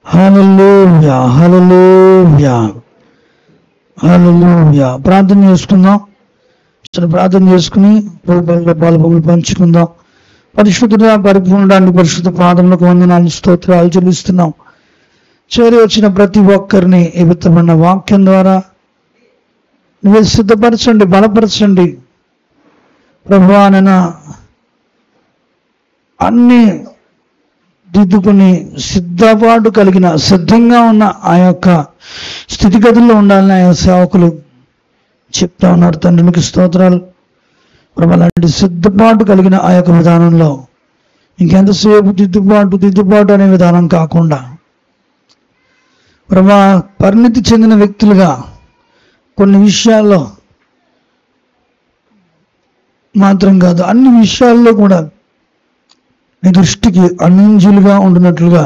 హల్లెలూయా, హల్లెలూయా, హల్లెలూయా. ప్రార్థన చేసుకుందాం. ప్రార్థన చేసుకుని ప్రభు బలంలో పాలుపొంగులు పంచుకుందాం. పరిశుద్ధుడా, పరిపూర్ణాన్ని పరిశుద్ధ పాదములకు వందనాలు, స్తోత్రాలు చెల్లిస్తున్నాం. చేరి వచ్చిన ప్రతి ఒక్కరిని ఈ విత్తమైన వాక్యం ద్వారా నువ్వు సిద్ధపరచండి, బలపరచండి ప్రభువా. నేను అన్ని దిద్దుకుని సిద్ధపాటు కలిగిన సిద్ధంగా ఉన్న ఆ యొక్క స్థితిగతుల్లో ఉండాలని ఆ సేవకులు చెప్తా ఉన్నారు. తండ్రికి స్తోత్రాలు ప్రభు. అలాంటి సిద్ధపాటు కలిగిన ఆ యొక్క విధానంలో ఇంకెంతసేపు దిద్దుబాటు అనే విధానం కాకుండా ప్రభా పరిణితి చెందిన వ్యక్తులుగా కొన్ని విషయాల్లో మాత్రం కాదు, అన్ని విషయాల్లో కూడా నీ దృష్టికి అన్నింజులుగా ఉండినట్లుగా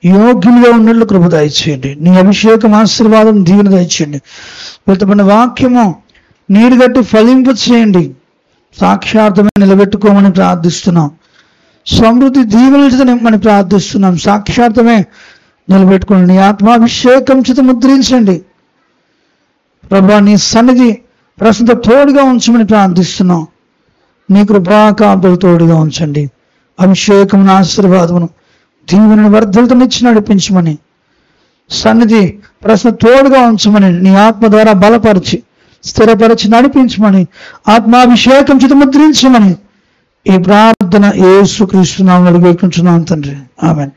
యోగ్యులుగా ఉన్నట్లు కృప దయచేయండి. నీ అభిషేకం, ఆశీర్వాదం, దీవెన దయచేయండి. వెళ్తబడిన వాక్యము నీరుగట్టి ఫలింప చేయండి. సాక్షార్థమే నిలబెట్టుకోమని ప్రార్థిస్తున్నాం. సమృద్ధి దీవెనలతో నింపమని ప్రార్థిస్తున్నాం. సాక్షార్థమే నిలబెట్టుకోండి. నీ ఆత్మాభిషేకం చేత ముద్రించండి ప్రభా. నీ సన్నిధి ప్రస్తుత తోడుగా ఉంచమని ప్రార్థిస్తున్నాం. నీ కృపాకాంతులు తోడుగా ఉంచండి. అభిషేకమును, ఆశీర్వాదమును, దీవెనను వర్ధలతో నిచ్చి నడిపించమని, సన్నిధి ప్రస్తుత తోడుగా ఉంచమని, నీ ఆత్మ ద్వారా బలపరిచి స్థిరపరిచి నడిపించమని, ఆత్మాభిషేకం చేత ముద్రించమని ఈ ప్రార్థన యేసుక్రీస్తు నామములో వేడుకుంటున్నాం తండ్రి. ఆమేన్.